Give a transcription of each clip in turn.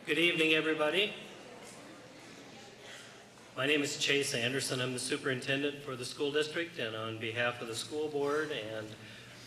Good evening, everybody. My name is Chase Anderson. I'm the superintendent for the school district, and on behalf of the school board and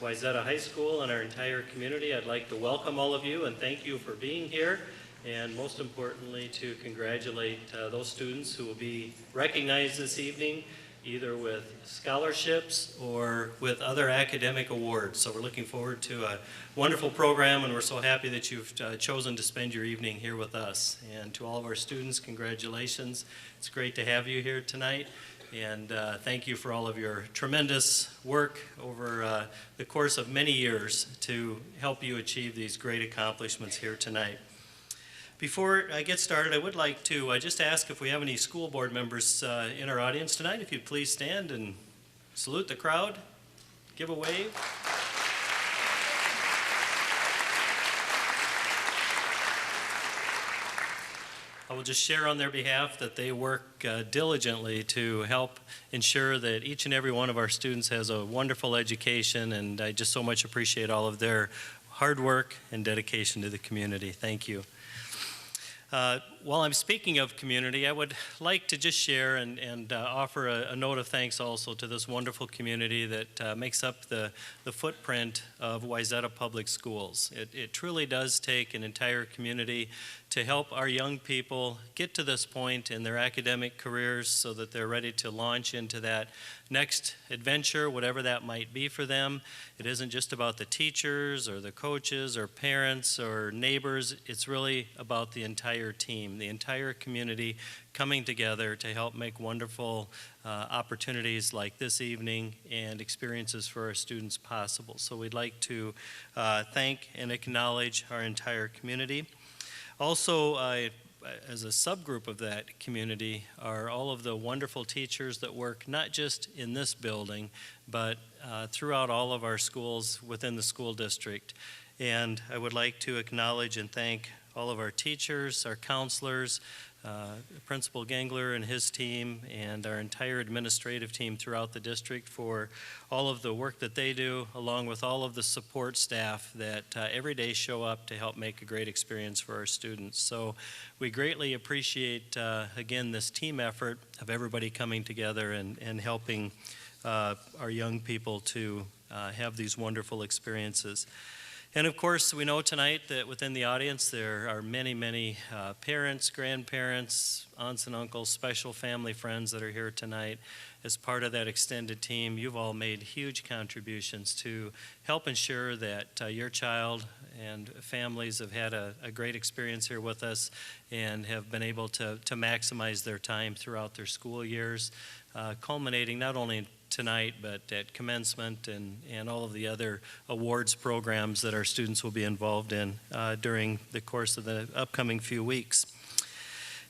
Wayzata High School and our entire community, I'd like to welcome all of you and thank you for being here, and most importantly to congratulate those students who will be recognized this evening either with scholarships or with other academic awards. So we're looking forward to a wonderful program, and we're so happy that you've chosen to spend your evening here with us. And to all of our students, congratulations. It's great to have you here tonight, and thank you for all of your tremendous work over the course of many years to help you achieve these great accomplishments here tonight. Before I get started, I would like to just ask if we have any school board members in our audience tonight, if you'd please stand and salute the crowd, give a wave. I will just share on their behalf that they work diligently to help ensure that each and every one of our students has a wonderful education, and I just so much appreciate all of their hard work and dedication to the community. Thank you. While I'm speaking of community, I would like to just share and offer a note of thanks also to this wonderful community that makes up the footprint of Wayzata Public Schools. It truly does take an entire community to help our young people get to this point in their academic careers so that they're ready to launch into that next adventure, whatever that might be for them. It isn't just about the teachers or the coaches or parents or neighbors. It's really about the entire team, the entire community coming together to help make wonderful opportunities like this evening and experiences for our students possible. So we'd like to thank and acknowledge our entire community. Also, as a subgroup of that community are all of the wonderful teachers that work not just in this building, but throughout all of our schools within the school district. And I would like to acknowledge and thank all of our teachers, our counselors, Principal Gengler and his team, and our entire administrative team throughout the district for all of the work that they do, along with all of the support staff that every day show up to help make a great experience for our students. So we greatly appreciate, again, this team effort of everybody coming together and helping our young people to have these wonderful experiences. And of course, we know tonight that within the audience there are many, many parents, grandparents, aunts and uncles, special family friends that are here tonight. As part of that extended team, you've all made huge contributions to help ensure that your child and families have had a great experience here with us and have been able to maximize their time throughout their school years, culminating not only tonight, but at commencement and all of the other awards programs that our students will be involved in during the course of the upcoming few weeks.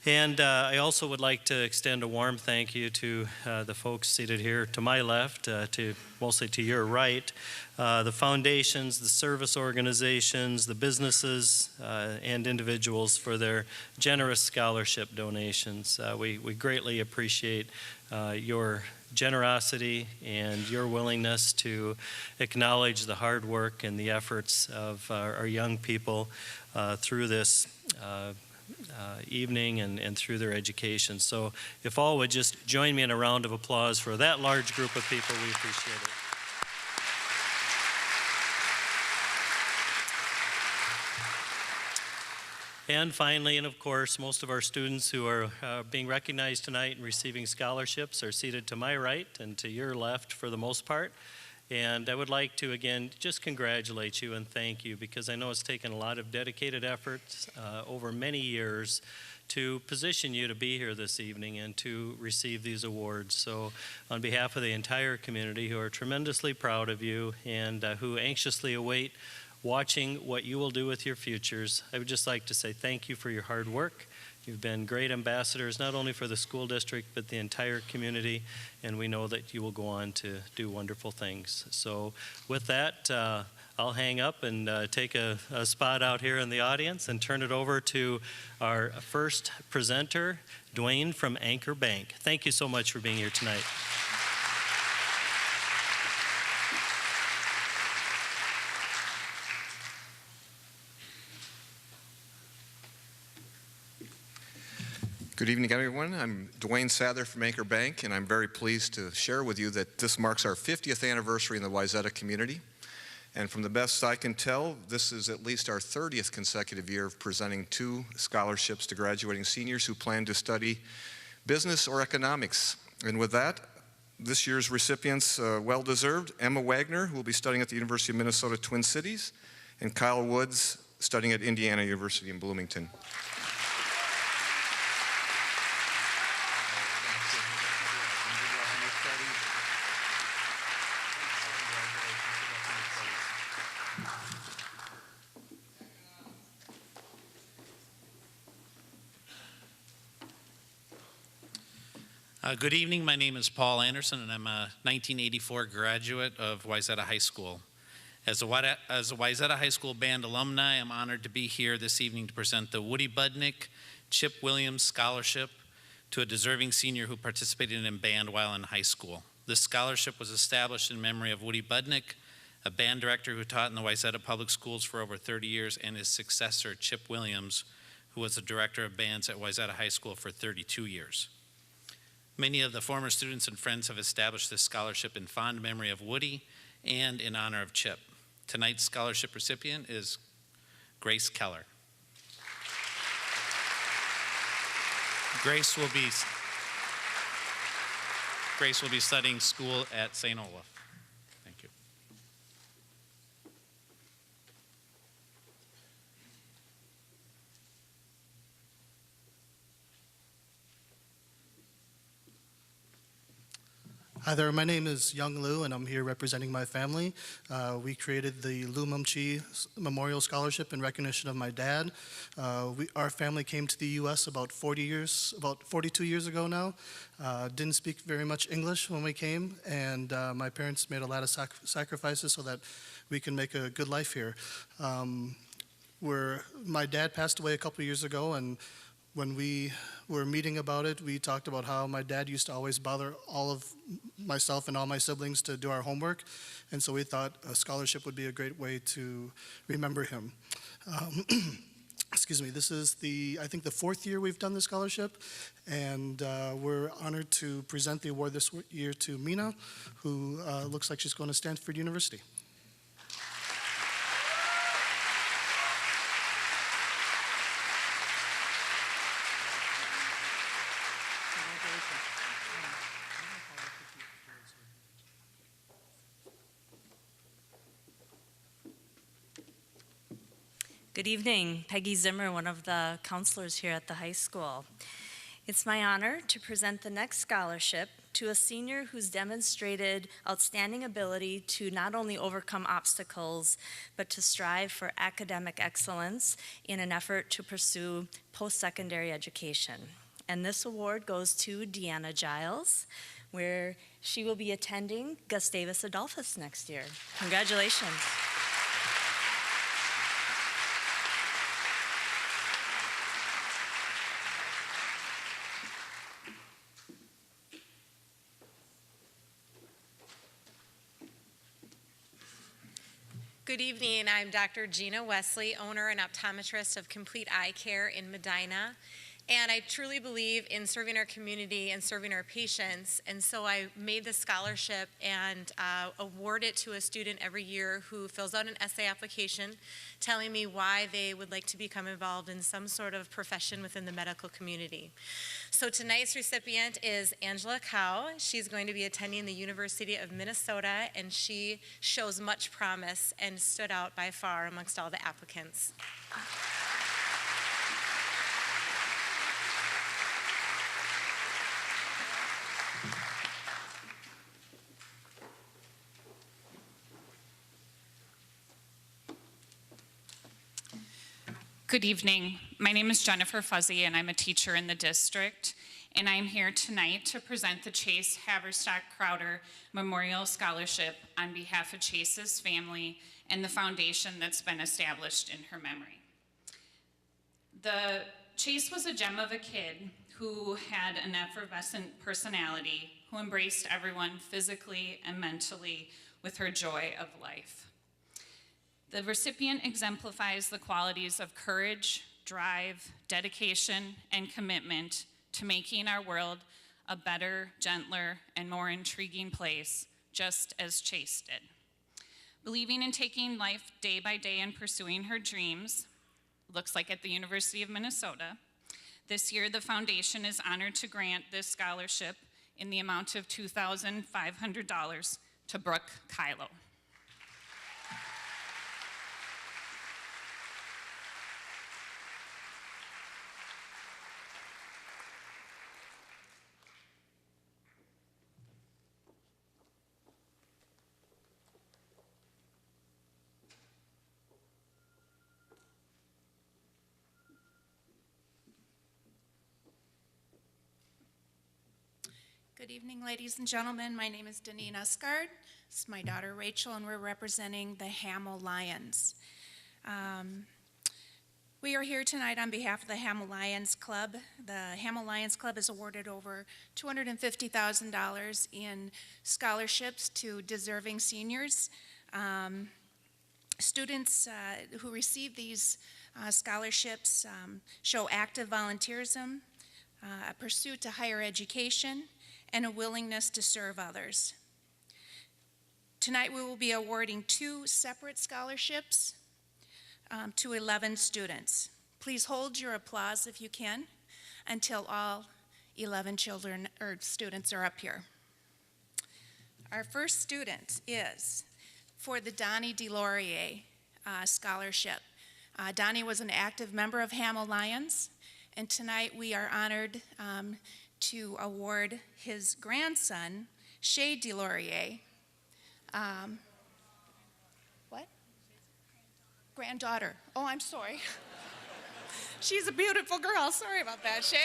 And I also would like to extend a warm thank you to the folks seated here to my left, mostly to your right, the foundations, the service organizations, the businesses, and individuals for their generous scholarship donations. We greatly appreciate your generosity and your willingness to acknowledge the hard work and the efforts of our young people through this evening and through their education. So if all would just join me in a round of applause for that large group of people, we appreciate it. And finally, and of course, most of our students who are being recognized tonight and receiving scholarships are seated to my right and to your left for the most part. And I would like to, again, just congratulate you and thank you, because I know it's taken a lot of dedicated efforts over many years to position you to be here this evening and to receive these awards. So on behalf of the entire community, who are tremendously proud of you and who anxiously await watching what you will do with your futures, I would just like to say thank you for your hard work. You've been great ambassadors, not only for the school district, but the entire community, and we know that you will go on to do wonderful things. So with that, I'll hang up and take a spot out here in the audience and turn it over to our first presenter, Dwayne from Anchor Bank. Thank you so much for being here tonight. Good evening, everyone. I'm Dwayne Sather from Anchor Bank, and I'm very pleased to share with you that this marks our 50th anniversary in the Wayzata community. And from the best I can tell, this is at least our 30th consecutive year of presenting 2 scholarships to graduating seniors who plan to study business or economics. And with that, this year's recipients, well-deserved, Emma Wagner, who will be studying at the University of Minnesota Twin Cities, and Kyle Woods, studying at Indiana University in Bloomington. Good evening. My name is Paul Anderson, and I'm a 1984 graduate of Wayzata High School. As a Wayzata High School band alumni, I'm honored to be here this evening to present the Woody Budnick Chip Williams Scholarship to a deserving senior who participated in band while in high school. This scholarship was established in memory of Woody Budnick, a band director who taught in the Wayzata Public Schools for over 30 years, and his successor, Chip Williams, who was the director of bands at Wayzata High School for 32 years. Many of the former students and friends have established this scholarship in fond memory of Woody and in honor of Chip. Tonight's scholarship recipient is Grace Keller. Grace will be studying school at St. Olaf. Thank you. Hi there, my name is Young Lu, and I'm here representing my family. We created the Lu Mumchi Memorial Scholarship in recognition of my dad. Our family came to the U.S. about 42 years ago now. Didn't speak very much English when we came, and my parents made a lot of sacrifices so that we can make a good life here. My dad passed away a couple years ago, and when we were meeting about it, we talked about how my dad used to always bother all of myself and all my siblings to do our homework, and so we thought a scholarship would be a great way to remember him. Excuse me, this is I think the 4th year we've done the scholarship, and we're honored to present the award this year to Mina, who looks like she's going to Stanford University. Good evening. Peggy Zimmer, one of the counselors here at the high school. It's my honor to present the next scholarship to a senior who's demonstrated outstanding ability to not only overcome obstacles, but to strive for academic excellence in an effort to pursue post-secondary education. And this award goes to Deanna Giles, where she will be attending Gustavus Adolphus next year. Congratulations. Good evening. I'm Dr. Gina Wesley, owner and optometrist of Complete Eye Care in Medina. And I truly believe in serving our community and serving our patients. And so I made this scholarship and award it to a student every year who fills out an essay application telling me why they would like to become involved in some sort of profession within the medical community. So tonight's recipient is Angela Cow. She's going to be attending the University of Minnesota, and she shows much promise and stood out by far amongst all the applicants. Good evening. My name is Jennifer Fuzzy, and I'm a teacher in the district. And I'm here tonight to present the Chase Haverstock Crowder Memorial Scholarship on behalf of Chase's family and the foundation that's been established in her memory. Chase was a gem of a kid who had an effervescent personality, who embraced everyone physically and mentally with her joy of life. The recipient exemplifies the qualities of courage, drive, dedication, and commitment to making our world a better, gentler, and more intriguing place, just as Chase did. Believing in taking life day by day and pursuing her dreams, looks like at the University of Minnesota, this year the foundation is honored to grant this scholarship in the amount of $2,500 to Brooke Kylo. Good evening, ladies and gentlemen. My name is Deneen Usgard. This is my daughter Rachel, and we're representing the Hamel Lions. We are here tonight on behalf of the Hamel Lions Club. The Hamel Lions Club has awarded over $250,000 in scholarships to deserving seniors. Students who receive these scholarships show active volunteerism, a pursuit to higher education, and a willingness to serve others. Tonight we will be awarding 2 separate scholarships to 11 students. Please hold your applause if you can until all 11 children or students are up here. Our first student is for the Donnie DeLaurier Scholarship. Donnie was an active member of Hamel Lions, and tonight we are honored to award his grandson, Shay DeLaurier. What? Granddaughter. Oh, I'm sorry. She's a beautiful girl. Sorry about that, Shay.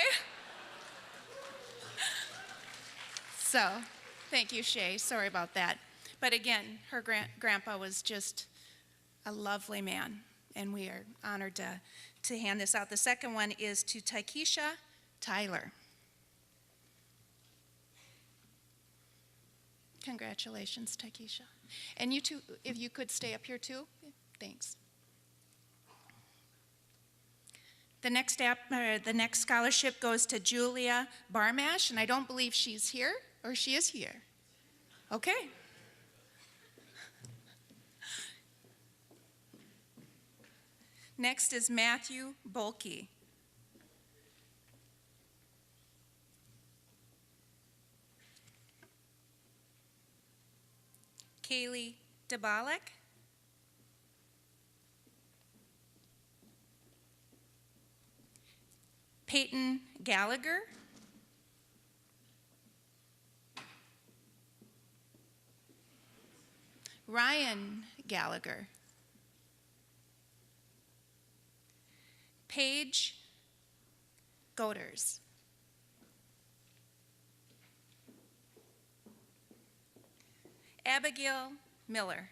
So, thank you, Shay. Sorry about that. But again, her grandpa was just a lovely man, and we are honored to hand this out. The second one is to Taikisha Tyler. Congratulations, Taikisha. And you two, if you could stay up here too, thanks. The next scholarship goes to Julia Barmash, and I don't believe she's here, or she is here. Okay. Next is Matthew Bolke. Kaylee DeBalek. Peyton Gallagher. Ryan Gallagher. Paige Goders. Abigail Miller.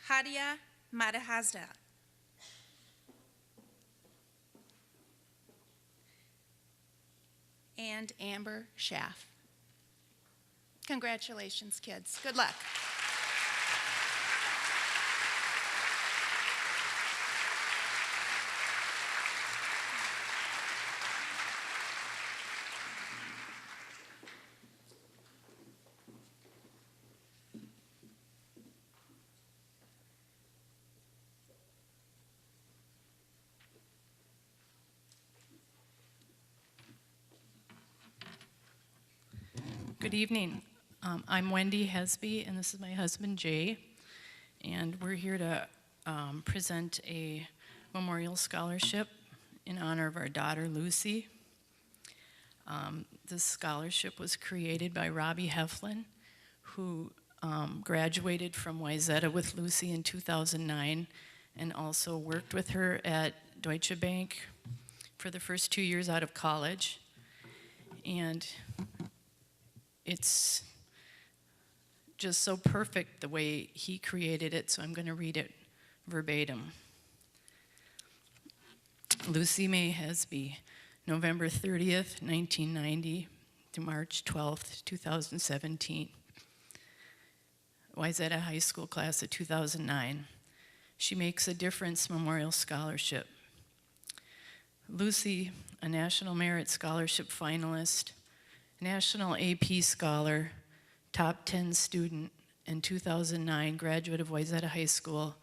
Hadia Madahazda. And Amber Schaff. Congratulations, kids. Good luck. Good evening. I'm Wendy Hesby, and this is my husband, Jay. And we're here to present a memorial scholarship in honor of our daughter, Lucy. This scholarship was created by Robbie Heflin, who graduated from Wayzata with Lucy in 2009 and also worked with her at Deutsche Bank for the first 2 years out of college. And it's just so perfect the way he created it, so I'm going to read it verbatim. Lucy May Hesby, November 30th, 1990 to March 12th, 2017. Wayzata High School class of 2009. She Makes a Difference Memorial Scholarship. Lucy, a National Merit Scholarship finalist, National AP Scholar, top 10 student, and 2009 graduate of Wayzata High School,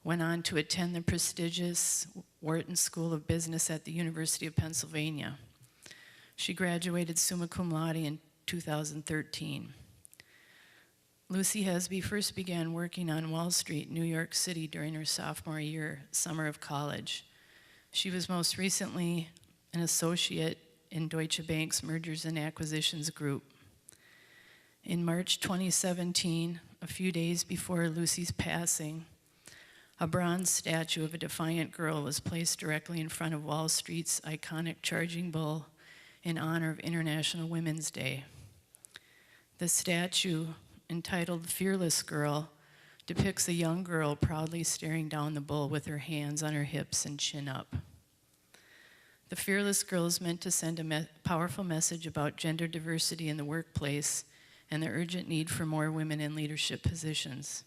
went on to attend the prestigious Wharton School of Business at the University of Pennsylvania. She graduated summa cum laude in 2013. Lucy Hesby first began working on Wall Street, New York City during her sophomore year, summer of college. She was most recently an associate in Deutsche Bank's Mergers and Acquisitions Group. In March 2017, a few days before Lucy's passing, a bronze statue of a defiant girl was placed directly in front of Wall Street's iconic charging bull in honor of International Women's Day. The statue, entitled Fearless Girl, depicts a young girl proudly staring down the bull with her hands on her hips and chin up. The Fearless Girl is meant to send a powerful message about gender diversity in the workplace and the urgent need for more women in leadership positions.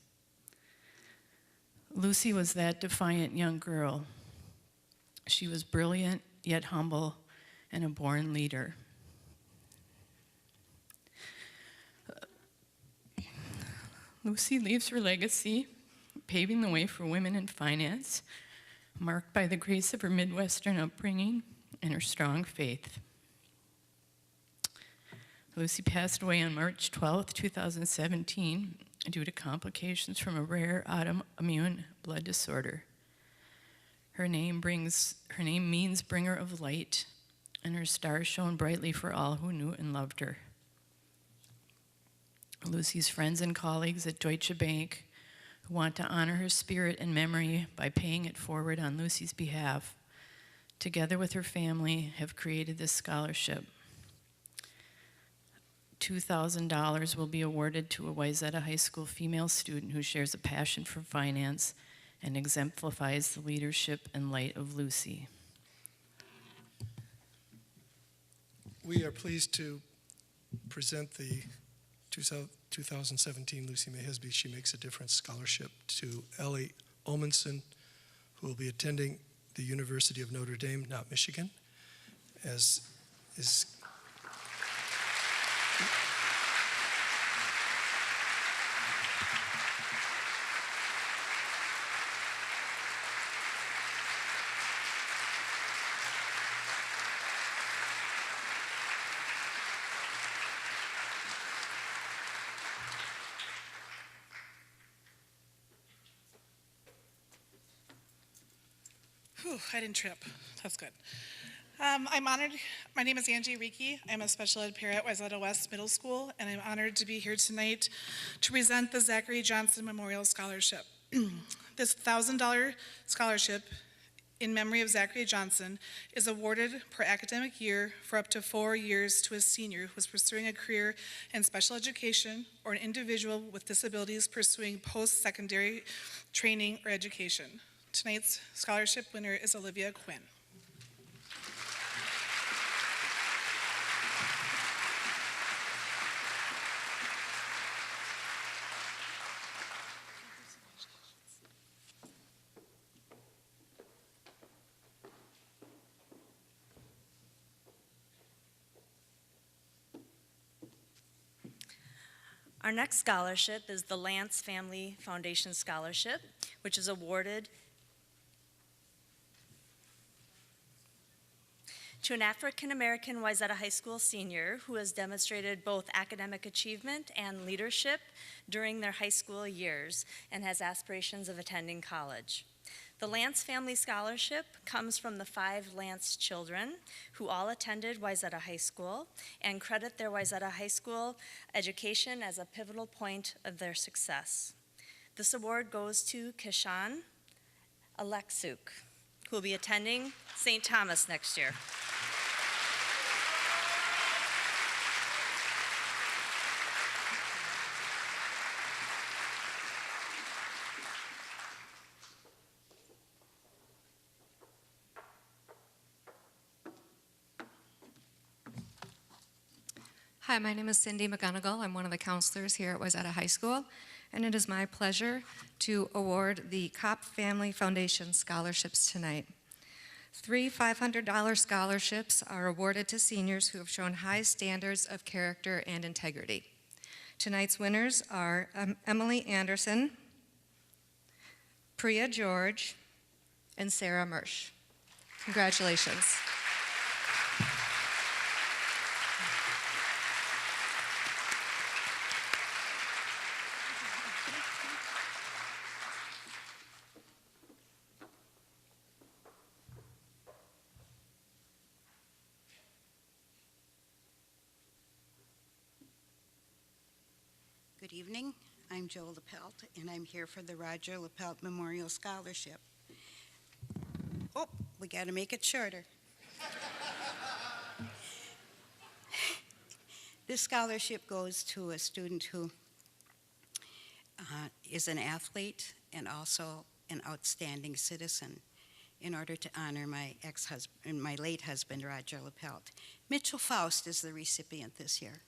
Lucy was that defiant young girl. She was brilliant, yet humble, and a born leader. Lucy leaves her legacy, paving the way for women in finance, marked by the grace of her Midwestern upbringing and her strong faith. Lucy passed away on March 12, 2017, due to complications from a rare autoimmune blood disorder. Her name means bringer of light, and her star shone brightly for all who knew and loved her. Lucy's friends and colleagues at Deutsche Bank, who want to honor her spirit and memory by paying it forward on Lucy's behalf, together with her family, have created this scholarship. $2,000 will be awarded to a Wayzata High School female student who shares a passion for finance and exemplifies the leadership and light of Lucy. We are pleased to present the 2017 Lucy May Hesby She Makes a Difference Scholarship to Ellie Olmanson, who will be attending the University of Notre Dame, not Michigan, as is Whew, I didn't trip. That's good. I'm honored. My name is Angie Reiki. I'm a special ed para at Wayzata West Middle School, and I'm honored to be here tonight to present the Zachary Johnson Memorial Scholarship. This $1,000 scholarship in memory of Zachary Johnson is awarded per academic year for up to 4 years to a senior who is pursuing a career in special education or an individual with disabilities pursuing post-secondary training or education. Tonight's scholarship winner is Olivia Quinn. Our next scholarship is the Lance Family Foundation Scholarship, which is awarded to an African-American Wayzata High School senior who has demonstrated both academic achievement and leadership during their high school years and has aspirations of attending college. The Lance Family Scholarship comes from the 5 Lance children who all attended Wayzata High School and credit their Wayzata High School education as a pivotal point of their success. This award goes to Kishan Aleksuk, who will be attending St. Thomas next year. Hi, my name is Cindy McGonigal. I'm one of the counselors here at Wayzata High School, and it is my pleasure to award the Kopp Family Foundation scholarships tonight. 3 $500 scholarships are awarded to seniors who have shown high standards of character and integrity. Tonight's winners are Emily Anderson, Priya George, and Sarah Mersch. Congratulations. Good evening. I'm Joe Lapelt, and I'm here for the Roger Lapelt Memorial Scholarship. Oh, we got to make it shorter. This scholarship goes to a student who is an athlete and also an outstanding citizen, in order to honor my ex-husband, my late husband, Roger Lapelt. Mitchell Faust is the recipient this year.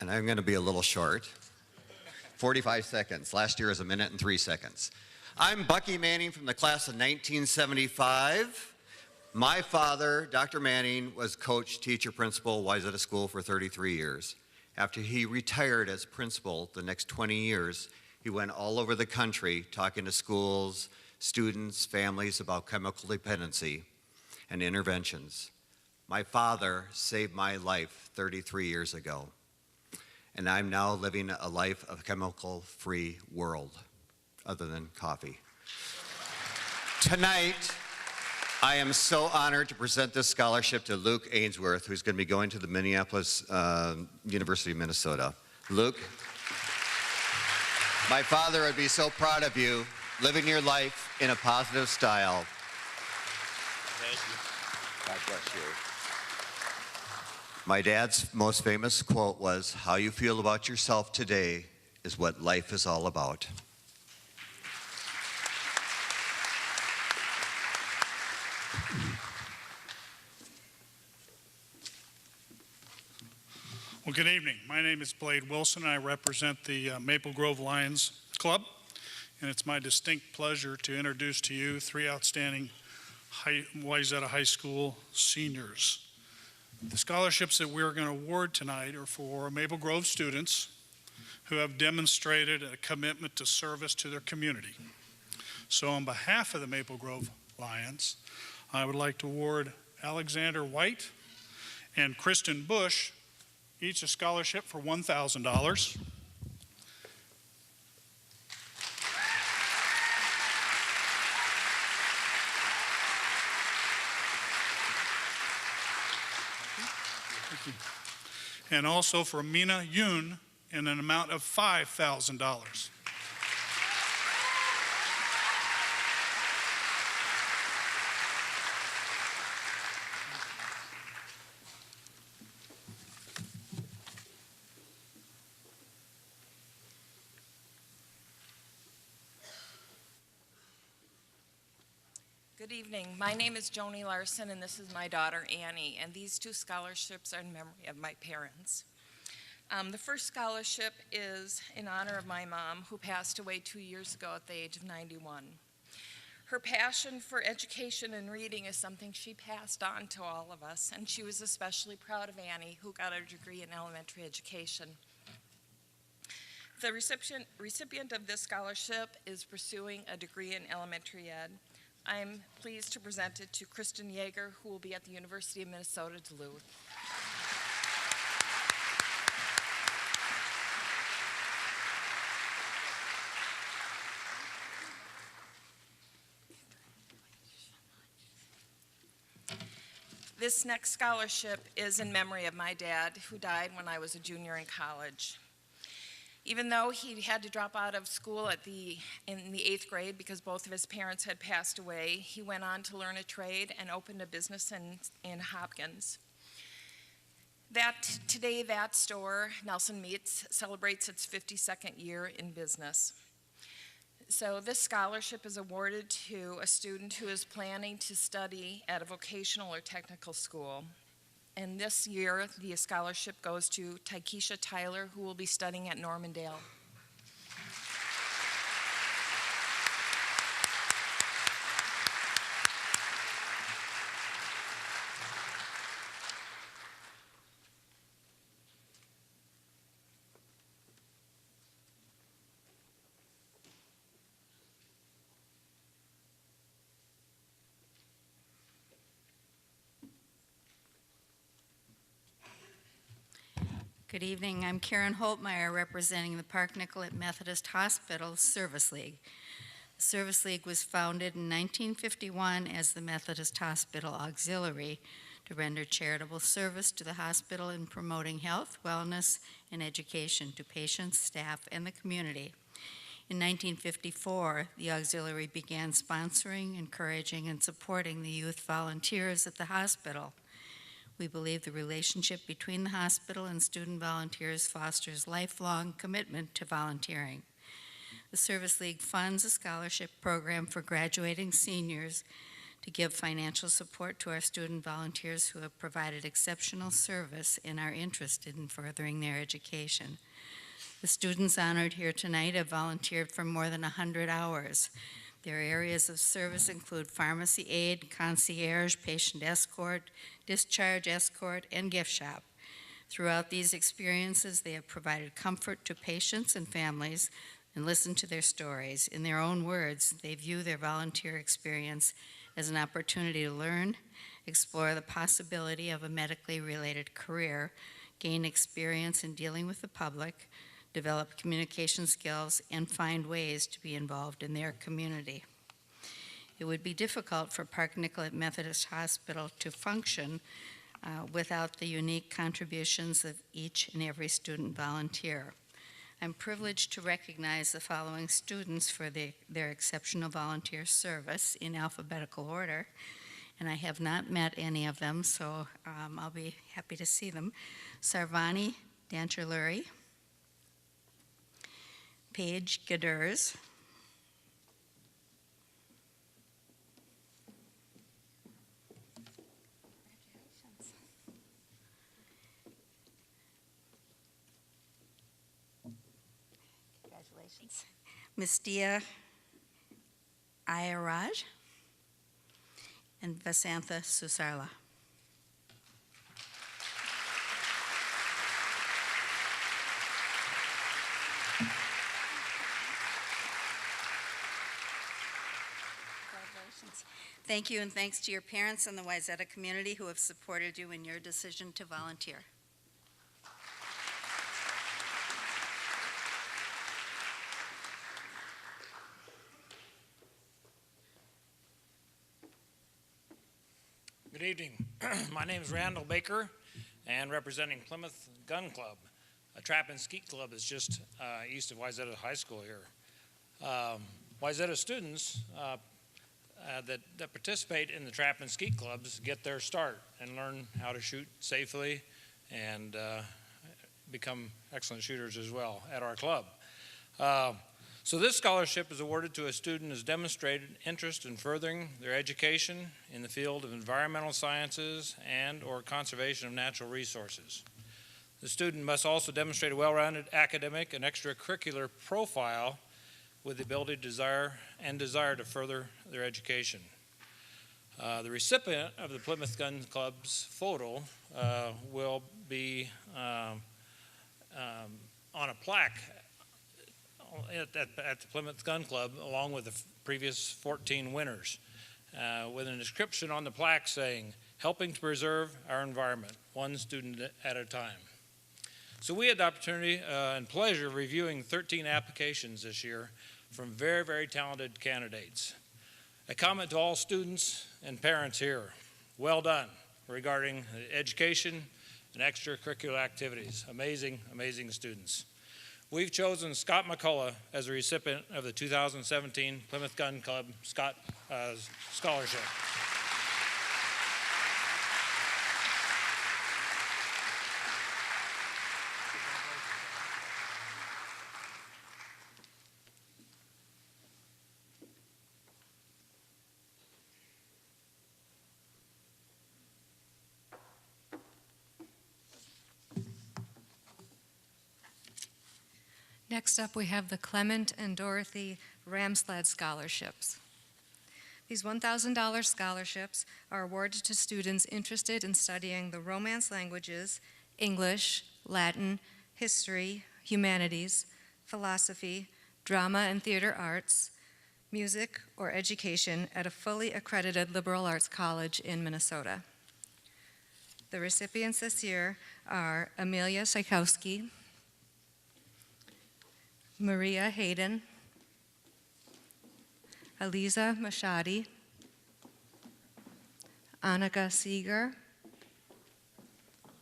And I'm going to be a little short. 45 seconds. Last year was 1 minute and 3 seconds. I'm Bucky Manning from the class of 1975. My father, Dr. Manning, was coach, teacher, principal, Wayzata School for 33 years. After he retired as principal the next 20 years, he went all over the country talking to schools, students, families about chemical dependency and interventions. My father saved my life 33 years ago, and I'm now living a life of chemical-free world, other than coffee. Tonight, I am so honored to present this scholarship to Luke Ainsworth, who's going to be going to the Minneapolis University of Minnesota. Luke, my father would be so proud of you, living your life in a positive style. Thank you. God bless you. My dad's most famous quote was, "How you feel about yourself today is what life is all about." Well, good evening. My name is Blade Wilson, and I represent the Maple Grove Lions Club, and it's my distinct pleasure to introduce to you 3 outstanding Wayzata High School seniors. The scholarships that we're going to award tonight are for Maple Grove students who have demonstrated a commitment to service to their community. So on behalf of the Maple Grove Lions, I would like to award Alexander White and Kristen Bush each a scholarship for $1,000. And also for Mina Yoon in an amount of $5,000. Good evening. My name is Joni Larson, and this is my daughter, Annie, and these 2 scholarships are in memory of my parents. The first scholarship is in honor of my mom, who passed away 2 years ago at the age of 91. Her passion for education and reading is something she passed on to all of us, and she was especially proud of Annie, who got her degree in elementary education. The recipient of this scholarship is pursuing a degree in elementary ed. I'm pleased to present it to Kristen Yeager, who will be at the University of Minnesota Duluth. This next scholarship is in memory of my dad, who died when I was a junior in college. Even though he had to drop out of school in the 8th grade because both of his parents had passed away, he went on to learn a trade and opened a business in Hopkins. Today, that store, Nelson Meats, celebrates its 52nd year in business. So this scholarship is awarded to a student who is planning to study at a vocational or technical school. And this year, the scholarship goes to Taikisha Tyler, who will be studying at Normandale. Good evening. I'm Karen Holtmeyer, representing the Park Nicollet Methodist Hospital Service League. The Service League was founded in 1951 as the Methodist Hospital Auxiliary to render charitable service to the hospital in promoting health, wellness, and education to patients, staff, and the community. In 1954, the auxiliary began sponsoring, encouraging, and supporting the youth volunteers at the hospital. We believe the relationship between the hospital and student volunteers fosters lifelong commitment to volunteering. The Service League funds a scholarship program for graduating seniors to give financial support to our student volunteers who have provided exceptional service and are interested in furthering their education. The students honored here tonight have volunteered for more than 100 hours. Their areas of service include pharmacy aid, concierge, patient escort, discharge escort, and gift shop. Throughout these experiences, they have provided comfort to patients and families and listened to their stories. In their own words, they view their volunteer experience as an opportunity to learn, explore the possibility of a medically related career, gain experience in dealing with the public, develop communication skills, and find ways to be involved in their community. It would be difficult for Park Nicollet Methodist Hospital to function without the unique contributions of each and every student volunteer. I'm privileged to recognize the following students for their exceptional volunteer service in alphabetical order, and I have not met any of them, so I'll be happy to see them. Sarvani Danchaluri, Paige Gaders, congratulations, Mistia Ayaraj, and Vasantha Susarla. Thank you, and thanks to your parents and the Wayzata community who have supported you in your decision to volunteer. Good evening. My name is Randall Baker, and representing Plymouth Gun Club. A trap and skeet club is just east of Wayzata High School here. Wayzata students that participate in the trap and skeet clubs get their start and learn how to shoot safely and become excellent shooters as well at our club. So this scholarship is awarded to a student who has demonstrated interest in furthering their education in the field of environmental sciences and or conservation of natural resources. The student must also demonstrate a well-rounded academic and extracurricular profile with the ability to desire to further their education. The recipient of the Plymouth Gun Club's photo will be on a plaque at the Plymouth Gun Club along with the previous 14 winners with an inscription on the plaque saying, "Helping to preserve our environment, one student at a time." So we had the opportunity and pleasure of reviewing 13 applications this year from very, very talented candidates. A comment to all students and parents here, well done regarding education and extracurricular activities. Amazing, amazing students. We've chosen Scott McCullough as the recipient of the 2017 Plymouth Gun Club Scott Scholarship. Next up, we have the Clement and Dorothy Ramslad Scholarships. These $1,000 scholarships are awarded to students interested in studying the Romance languages, English, Latin, history, humanities, philosophy, drama and theater arts, music, or education at a fully accredited liberal arts college in Minnesota. The recipients this year are Amelia Saikowski, Maria Hayden, Aliza Mashadi, Annika Seeger,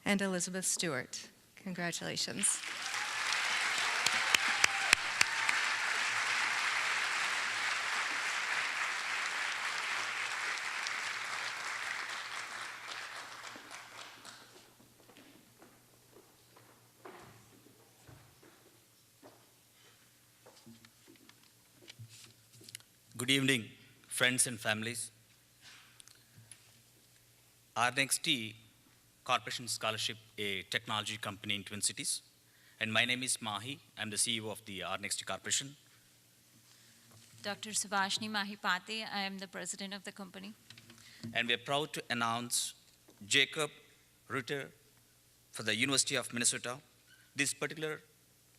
and Elizabeth Stewart. Congratulations. Good evening, friends and families. RNXT Corporation Scholarship, a technology company in Twin Cities. And my name is Mahi. I'm the CEO of the RNXT Corporation. Dr. Subhashni Mahipate, I am the president of the company. And we're proud to announce Jacob Rutter for the University of Minnesota. This particular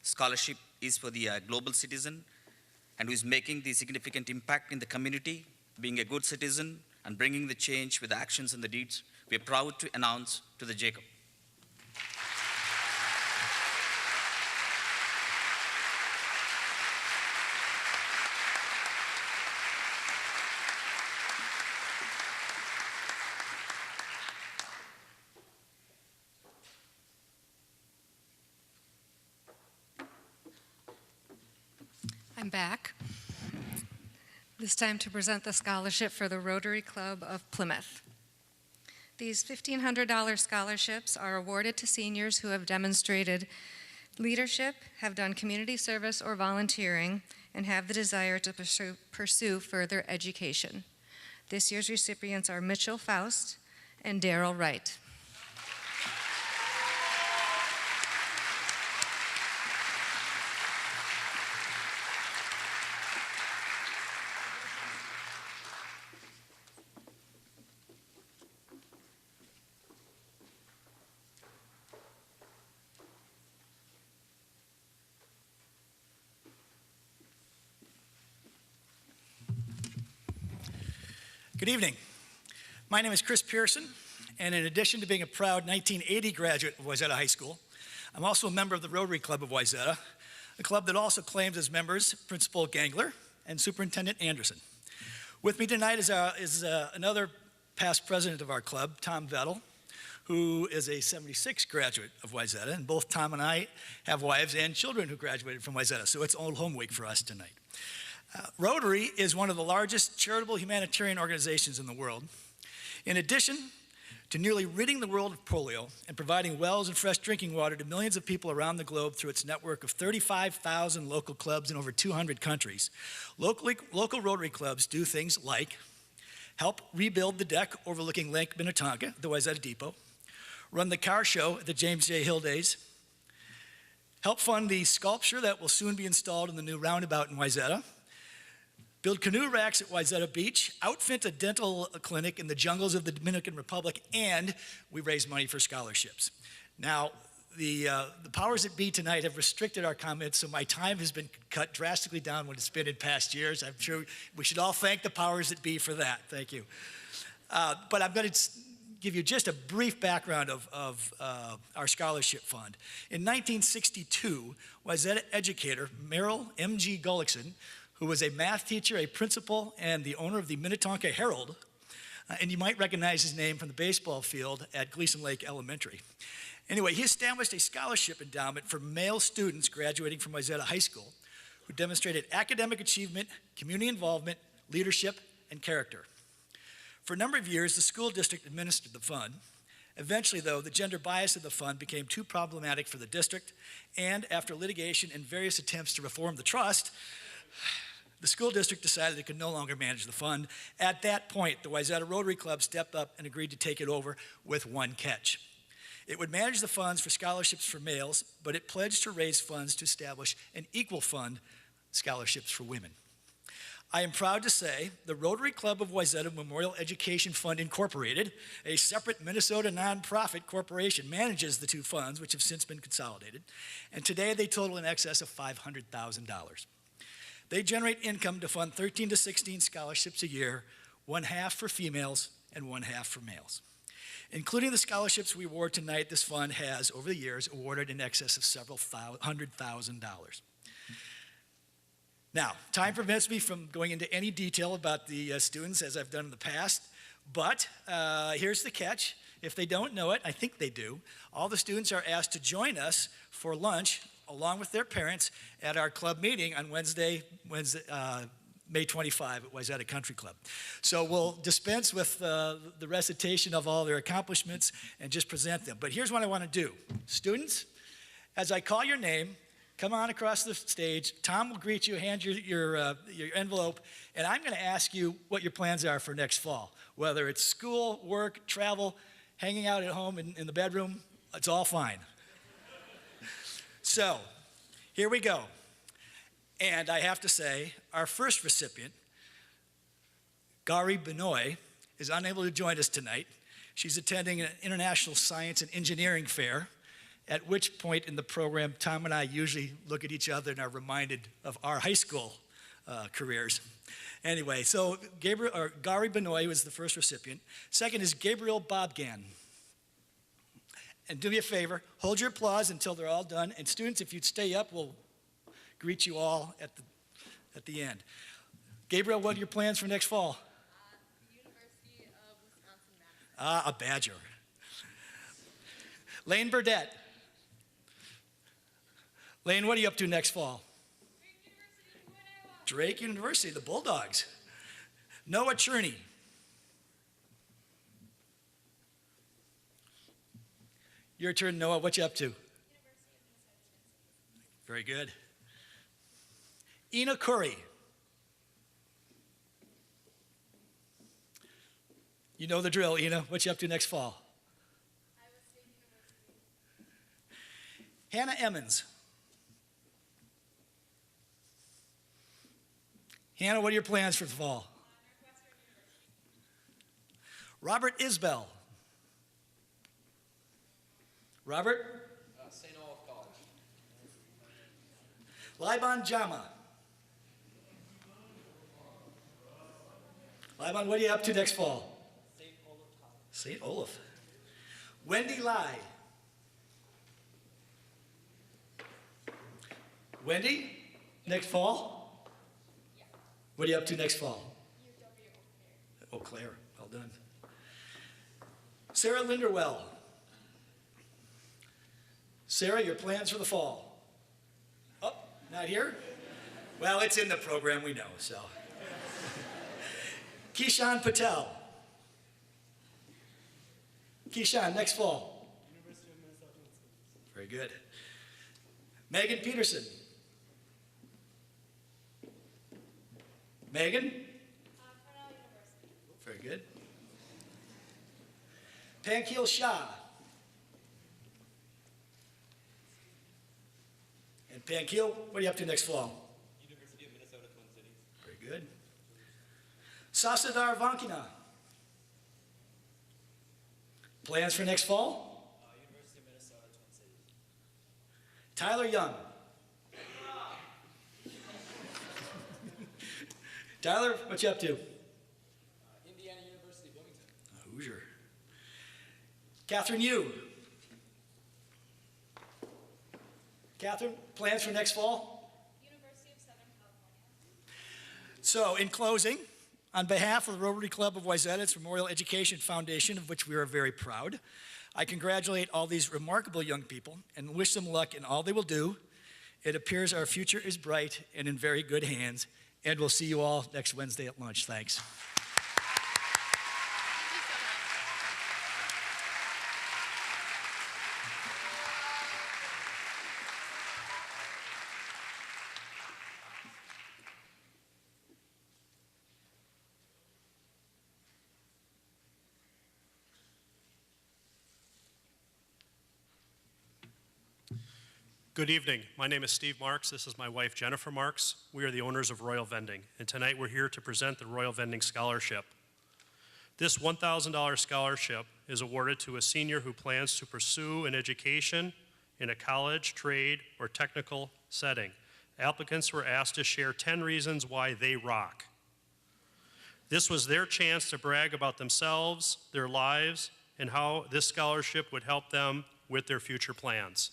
scholarship is for the global citizen and who is making the significant impact in the community, being a good citizen and bringing the change with the actions and the deeds. We are proud to announce to the Jacob. I'm back. This time to present the scholarship for the Rotary Club of Plymouth. These $1,500 scholarships are awarded to seniors who have demonstrated leadership, have done community service or volunteering, and have the desire to pursue further education. This year's recipients are Mitchell Faust and Daryl Wright. Good evening. My name is Chris Pearson, and in addition to being a proud 1980 graduate of Wayzata High School, I'm also a member of the Rotary Club of Wayzata, a club that also claims as members Principal Gangler and Superintendent Anderson. With me tonight is another past president of our club, Tom Vettel, who is a 76 graduate of Wayzata, and both Tom and I have wives and children who graduated from Wayzata, so it's old home week for us tonight. Rotary is one of the largest charitable humanitarian organizations in the world. In addition to nearly ridding the world of polio and providing wells and fresh drinking water to millions of people around the globe through its network of 35,000 local clubs in over 200 countries, local Rotary clubs do things like help rebuild the deck overlooking Lake Minnetonka at the Wayzata Depot, run the car show at the James J. Hill Days, help fund the sculpture that will soon be installed in the new roundabout in Wayzata, build canoe racks at Wayzata Beach, outfit a dental clinic in the jungles of the Dominican Republic, and we raise money for scholarships. Now, the powers that be tonight have restricted our comments, so my time has been cut drastically down when it's been in past years. I'm sure we should all thank the powers that be for that. Thank you. But I'm going to give you just a brief background of our scholarship fund. In 1962, Wayzata educator Merrill M.G. Gullickson, who was a math teacher, a principal, and the owner of the Minnetonka Herald, And you might recognize his name from the baseball field at Gleason Lake Elementary. Anyway, he established a scholarship endowment for male students graduating from Wayzata High School who demonstrated academic achievement, community involvement, leadership, and character. For a number of years, the school district administered the fund. Eventually, though, the gender bias of the fund became too problematic for the district, and after litigation and various attempts to reform the trust, the school district decided it could no longer manage the fund. At that point, the Wayzata Rotary Club stepped up and agreed to take it over with one catch. It would manage the funds for scholarships for males, but it pledged to raise funds to establish an equal fund, scholarships for women. I am proud to say the Rotary Club of Wayzata Memorial Education Fund Incorporated, a separate Minnesota nonprofit corporation, manages the two funds, which have since been consolidated, and today they total in excess of $500,000. They generate income to fund 13 to 16 scholarships a year, one half for females and one half for males. Including the scholarships we award tonight, this fund has, over the years, awarded in excess of several $100,000. Now, time prevents me from going into any detail about the students as I've done in the past, but here's the catch. If they don't know it, I think they do. All the students are asked to join us for lunch along with their parents at our club meeting on Wednesday, May 25 at Wayzata Country Club. So we'll dispense with the recitation of all their accomplishments and just present them. But here's what I want to do. Students, as I call your name, come on across the stage. Tom will greet you, hand your envelope, and I'm going to ask you what your plans are for next fall. Whether it's school, work, travel, hanging out at home in the bedroom, it's all fine. So, here we go. And I have to say, our first recipient, Gari Benoy, is unable to join us tonight. She's attending an international science and engineering fair, at which point in the program, Tom and I usually look at each other and are reminded of our high school careers. Anyway, so Gari Benoy was the first recipient. Second is Gabriel Bobgan. And do me a favor, hold your applause until they're all done. And students, if you'd stay up, we'll greet you all at the end. Gabriel, what are your plans for next fall? University of Wisconsin-Madison. A Badger. Lane Burdett. Lane, what are you up to next fall? Drake University, the Bulldogs. Noah Cherney. Your turn, Noah. What you up to? Very good. Ina Curry. You know the drill, Ina. What you up to next fall? Hannah Emmons. Hannah, what are your plans for the fall? Robert Isbell. Robert? St. Olaf College. Liban Jama. Liban, what are you up to next fall? St. Olaf College. St. Olaf. Wendy Lai. Wendy, next fall? Yeah. What are you up to next fall? Eau Claire, well done. Sarah Linderwell. Sarah, your plans for the fall? Oh, not here? Well, it's in the program, we know, so. Keishan Patel. Keishan, next fall? University of Minnesota. Very good. Megan Peterson. Megan? Cornell University. Very good. Pankil Shah. And Pankil, what are you up to next fall? University of Minnesota Twin Cities. Very good. Sasadar Vankina. Plans for next fall? University of Minnesota Twin Cities. Tyler Young. Tyler, what you up to? Indiana University, Bloomington. Hoosier. Catherine Yu. Catherine, plans for next fall? University of Southern California. So, in closing, On behalf of the Rotary Club of Wayzata, its Memorial Education Foundation, of which we are very proud, I congratulate all these remarkable young people and wish them luck in all they will do. It appears our future is bright and in very good hands, and we'll see you all next Wednesday at lunch. Thanks. Good evening. My name is Steve Marks. This is my wife, Jennifer Marks. We are the owners of Royal Vending, and tonight we're here to present the Royal Vending Scholarship. This $1,000 scholarship is awarded to a senior who plans to pursue an education in a college, trade, or technical setting. Applicants were asked to share 10 reasons why they rock. This was their chance to brag about themselves, their lives, and how this scholarship would help them with their future plans.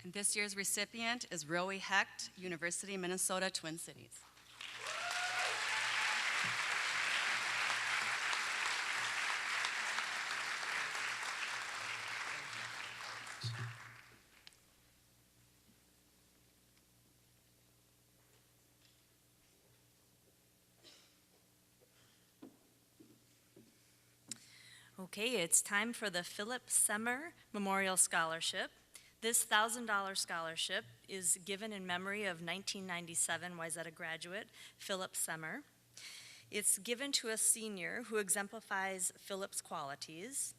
And this year's recipient is Rowie Hecht, University of Minnesota, Twin Cities. Okay, it's time for the Philip Semmer Memorial Scholarship. This $1,000 scholarship is given in memory of 1997 Wayzata graduate Philip Semmer. It's given to a senior who exemplifies Philip's qualities,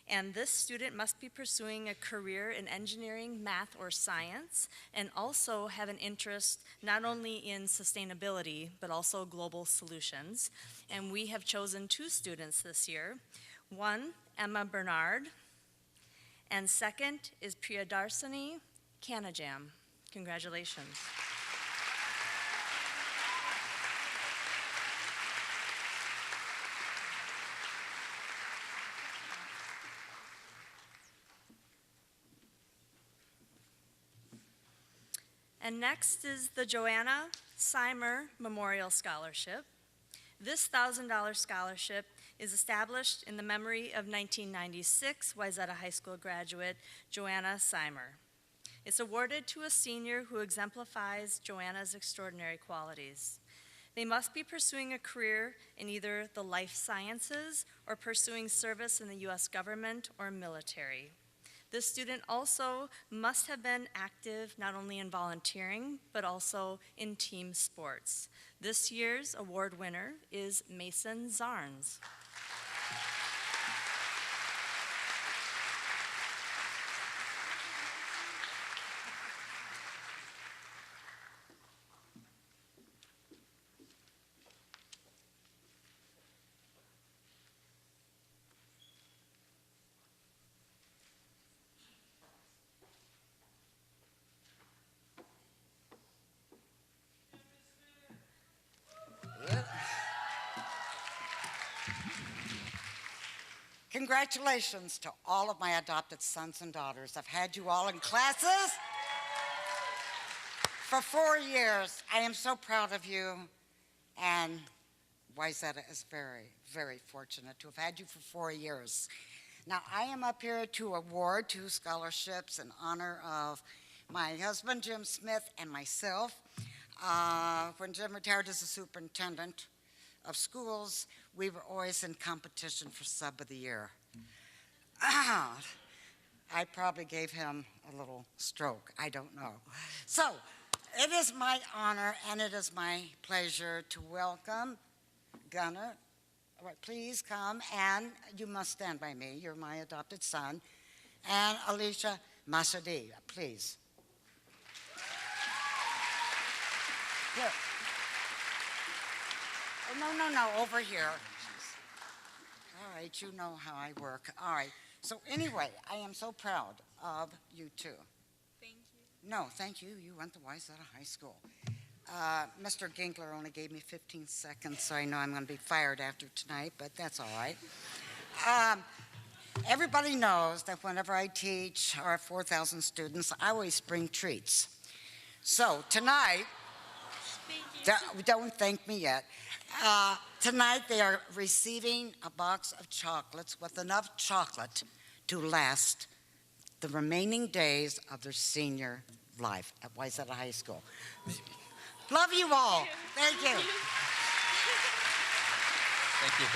and this student must be pursuing a career in engineering, math, or science, and also have an interest not only in sustainability, but also global solutions. And we have chosen 2 students this year. One, Emma Bernard, and second is Priyadarsini Kanajam. Congratulations. And next is the Joanna Seimer Memorial Scholarship. This $1,000 scholarship is established in the memory of 1996 Wayzata High School graduate Joanna Seimer. It's awarded to a senior who exemplifies Joanna's extraordinary qualities. They must be pursuing a career in either the life sciences or pursuing service in the U.S. government or military. This student also must have been active not only in volunteering, but also in team sports. This year's award winner is Mason Zarnes. Congratulations to all of my adopted sons and daughters. I've had you all in classes for 4 years. I am so proud of you, and Wayzata is very, very fortunate to have had you for 4 years. Now, I am up here to award 2 scholarships in honor of my husband, Jim Smith, and myself. When Jim retired as the superintendent of schools, we were always in competition for sub of the year. I probably gave him a little stroke, I don't know. So, it is my honor and it is my pleasure to welcome Gunnar. All right, please come, and you must stand by me. You're my adopted son. And Alicia Masadi, please. Here. Oh, no, over here. All right, you know how I work. All right, so anyway, I am so proud of you two. Thank you. No, thank you. You went to Wayzata High School. Mr. Ginkler only gave me 15 seconds, so I know I'm going to be fired after tonight, but that's all right. Everybody knows that whenever I teach our 4,000 students, I always bring treats. So tonight, Don't thank me yet. Tonight they are receiving a box of chocolates with enough chocolate to last the remaining days of their senior life at Wayzata High School. Love you all. Thank you. Thank you.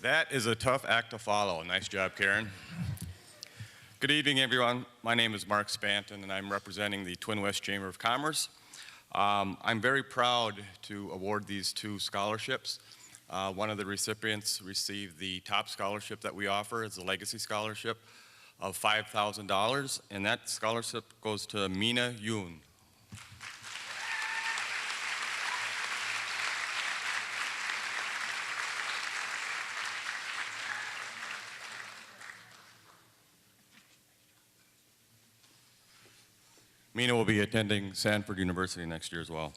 That is a tough act to follow. Nice job, Karen. Good evening, everyone. My name is Mark Spanton, and I'm representing the Twin West Chamber of Commerce. I'm very proud to award these two scholarships. One of the recipients received the top scholarship that we offer. It's a legacy scholarship of $5,000, and that scholarship goes to Mina Yoon. Mina will be attending Sanford University next year as well.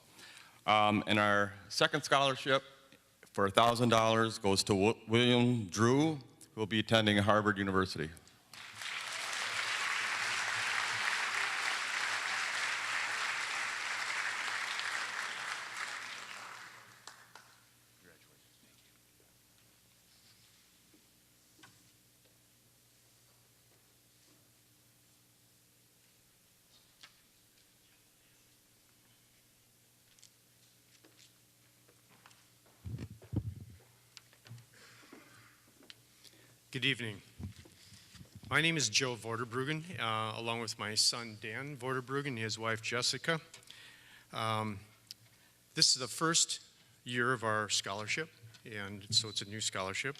And our second scholarship for $1,000 goes to William Drew, who will be attending Harvard University. Good evening. My name is Joe Vorderbruggen, along with my son Dan Vorderbruggen and his wife Jessica. This is the first year of our scholarship, and so it's a new scholarship.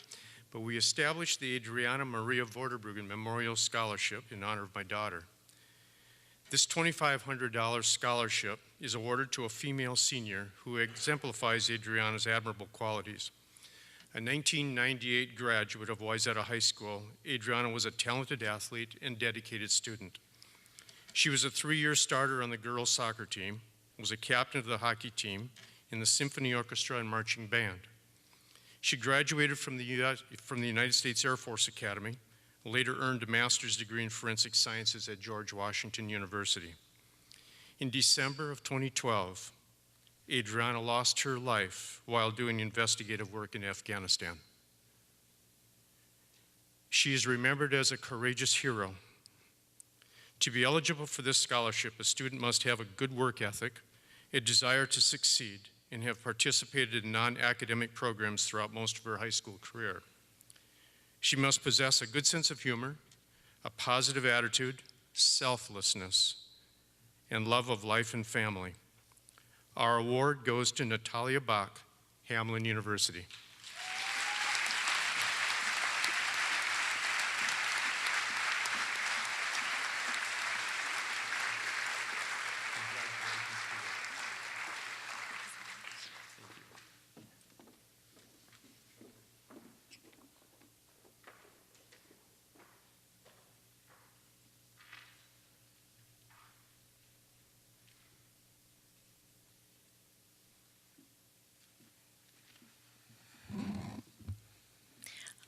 But we established the Adriana Maria Vorderbruggen Memorial Scholarship in honor of my daughter. This $2,500 scholarship is awarded to a female senior who exemplifies Adriana's admirable qualities. A 1998 graduate of Wayzata High School, Adriana was a talented athlete and dedicated student. She was a 3-year starter on the girls' soccer team, was a captain of the hockey team, in the symphony orchestra and marching band. She graduated from the United States Air Force Academy, later earned a master's degree in forensic sciences at George Washington University. In December of 2012, Adriana lost her life while doing investigative work in Afghanistan. She is remembered as a courageous hero. To be eligible for this scholarship, a student must have a good work ethic, a desire to succeed, and have participated in non-academic programs throughout most of her high school career. She must possess a good sense of humor, a positive attitude, selflessness, and love of life and family. Our award goes to Natalia Bach, Hamlin University.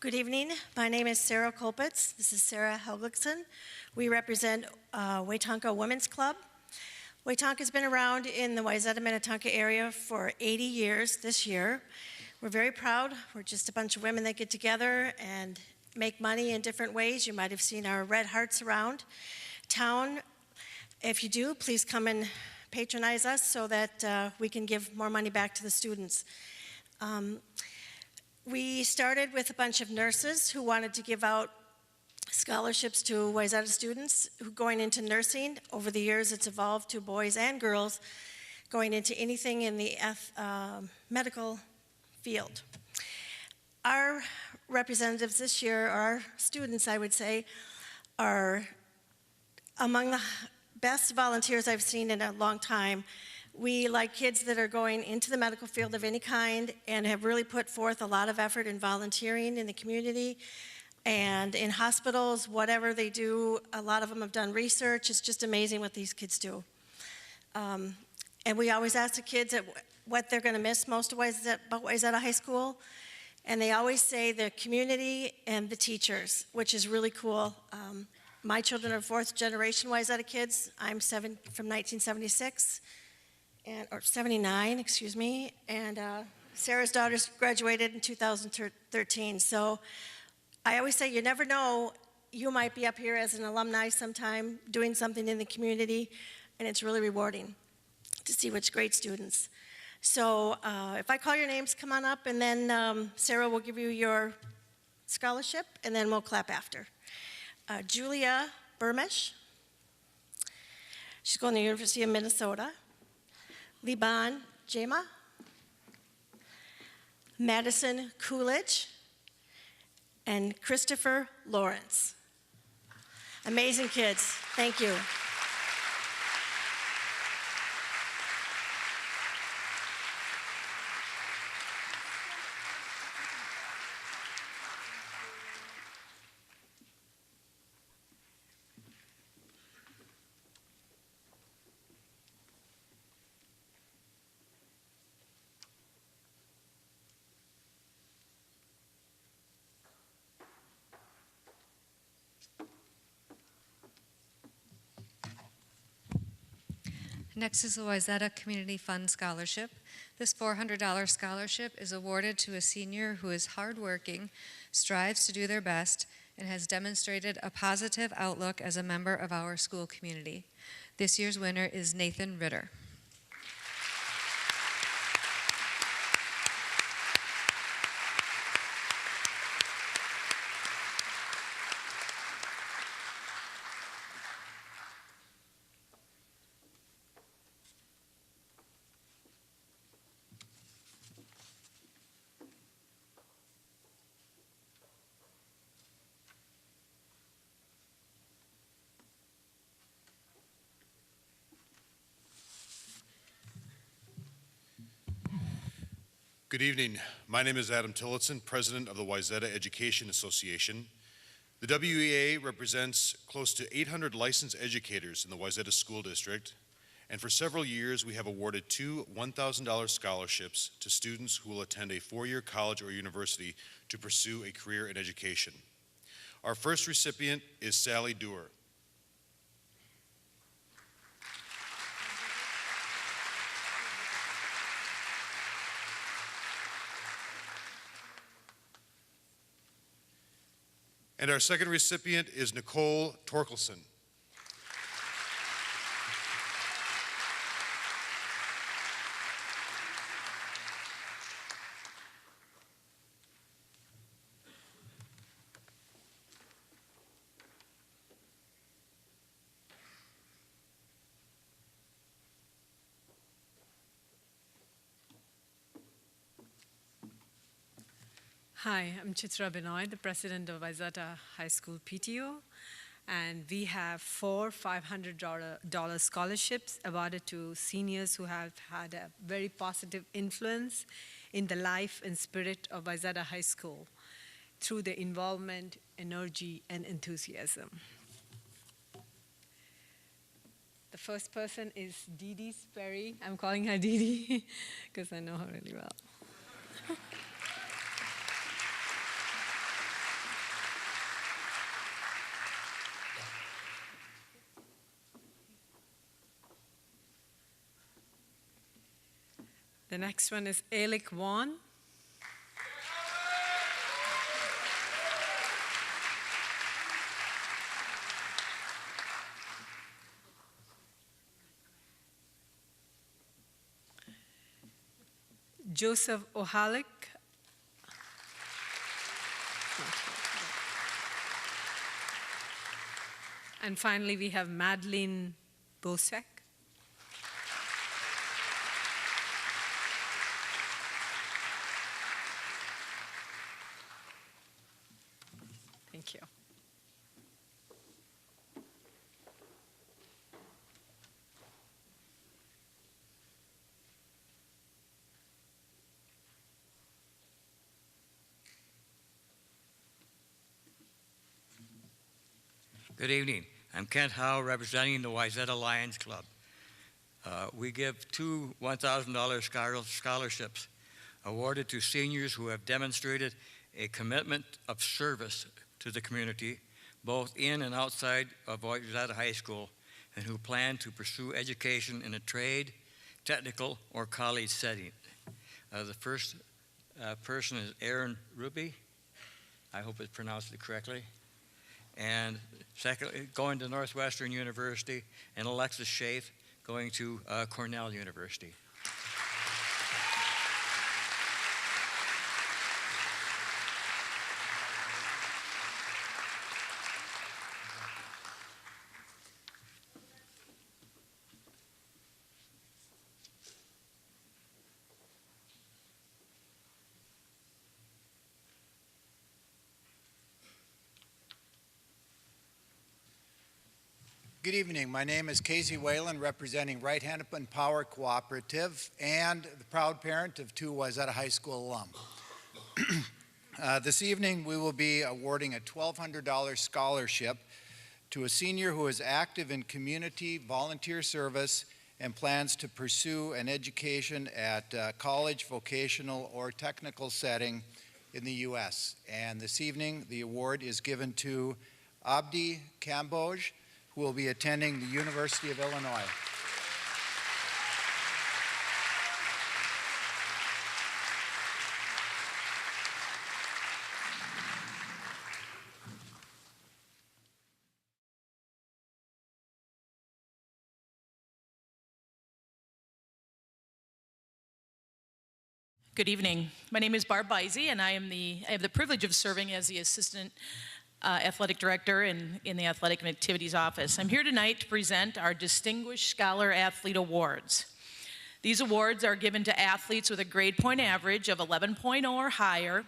Good evening. My name is Sarah Kolpitz. This is Sarah Helglikson. We represent Wetumpka Women's Club. Wetumpka's been around in the Wayzata, Minnetonka area for 80 years this year. We're very proud. We're just a bunch of women that get together and make money in different ways. You might have seen our red hearts around town. If you do, please come and patronize us so that we can give more money back to the students. We started with a bunch of nurses who wanted to give out scholarships to Wayzata students who going into nursing. Over the years, it's evolved to boys and girls going into anything in the medical field. Our representatives this year, our students, I would say, are among the best volunteers I've seen in a long time. We like kids that are going into the medical field of any kind and have really put forth a lot of effort in volunteering in the community and in hospitals, whatever they do. A lot of them have done research. It's just amazing what these kids do. And we always ask the kids what they're going to miss most about Wayzata High School. And they always say the community and the teachers, which is really cool. My children are fourth generation Wayzata kids. I'm from 1976, or 79, excuse me. And Sarah's daughters graduated in 2013. So I always say you never know, you might be up here as an alumni sometime doing something in the community, and it's really rewarding to see which great students. So if I call your names, come on up, and then Sarah will give you your scholarship, and then we'll clap after. Julia Burmish, she's going to the University of Minnesota. Liban Jema. Madison Coolidge. And Christopher Lawrence. Amazing kids. Thank you. Next is the Wayzata Community Fund Scholarship. This $400 scholarship is awarded to a senior who is hardworking, strives to do their best, and has demonstrated a positive outlook as a member of our school community. This year's winner is Nathan Ritter. Good evening. My name is Adam Tillotson, President of the Wayzata Education Association. The WEA represents close to 800 licensed educators in the Wayzata School District, and for several years we have awarded two $1,000 scholarships to students who will attend a four-year college or university to pursue a career in education. Our first recipient is Sally Dewar. And our second recipient is Nicole Torkelson. Hi, I'm Chitra Benoy, the president of Wayzata High School PTO, and we have four $500 scholarships awarded to seniors who have had a very positive influence in the life and spirit of Wayzata High School through their involvement, energy, and enthusiasm. The first person is Dee Dee Sperry. I'm calling her Dee Dee because I know her really well. The next one is Alec Vaughn. Joseph Ohalik. And finally, we have Madeline Bosek. Thank you. Good evening. I'm Kent Howe, representing the Wayzata Lions Club. We give two $1,000 scholarships awarded to seniors who have demonstrated a commitment of service to the community, both in and outside of Wayzata High School, and who plan to pursue education in a trade, technical, or college setting. The first person is Aaron Ruby. I hope I pronounced it correctly. And second, going to Northwestern University, and Alexis Schaaf going to Cornell University. Good evening. My name is Casey Whalen, representing Right Hand Power Cooperative and the proud parent of two Wayzata High School alum. This evening, we will be awarding a $1,200 scholarship to a senior who is active in community volunteer service and plans to pursue an education at college, vocational, or technical setting in the U.S. And this evening, the award is given to Abdi Kamboj, who will be attending the University of Illinois. Good evening. My name is Barb Bisey, and I have the privilege of serving as the Assistant Athletic Director in the Athletic and Activities Office. I'm here tonight to present our Distinguished Scholar Athlete Awards. These awards are given to athletes with a grade point average of 11.0 or higher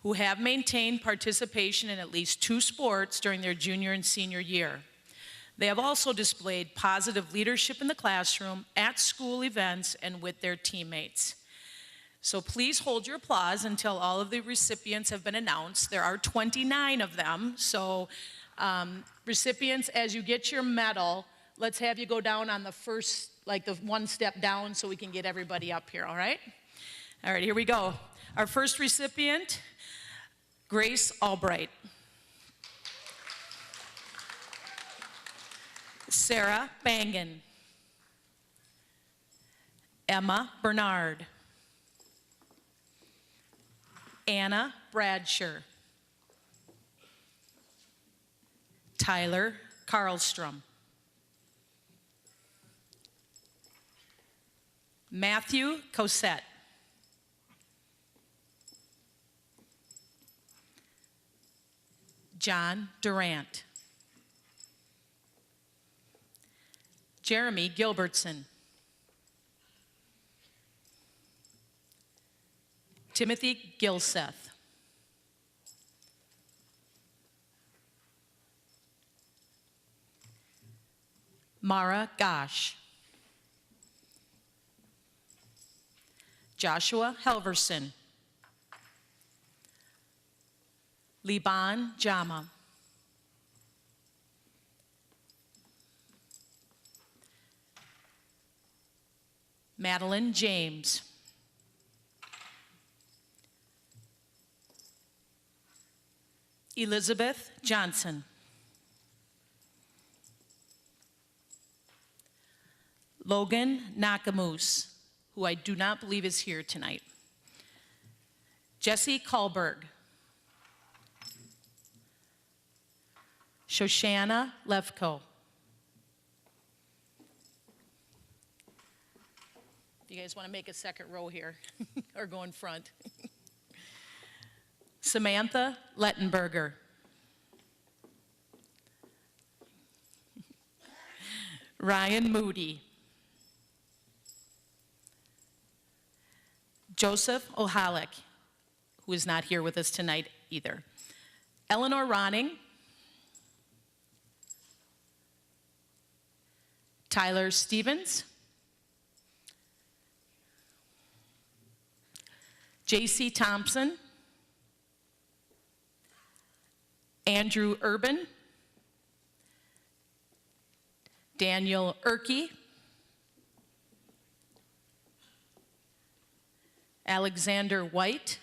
who have maintained participation in at least 2 sports during their junior and senior year. They have also displayed positive leadership in the classroom, at school events, and with their teammates. So please hold your applause until all of the recipients have been announced. There are 29 of them. So recipients, as you get your medal, let's have you go down on the first, like the one step down so we can get everybody up here, all right? All right, here we go. Our first recipient, Grace Albright. Sarah Bangan. Emma Bernard. Anna Bradsher. Tyler Karlstrom. Matthew Cosette. John Durant. Jeremy Gilbertson. Timothy Gilseth. Mara Gosh. Joshua Helverson. Liban Jama. Madeline James. Elizabeth Johnson. Logan Nakamoose, who I do not believe is here tonight. Jesse Kalberg. Shoshana Levko. You guys want to make a second row here or go in front? Samantha Lettenberger. Ryan Moody. Joseph Ohalik, who is not here with us tonight either. Eleanor Ronning. Tyler Stevens. J.C. Thompson. Andrew Urban. Daniel Erkey. Alexander White,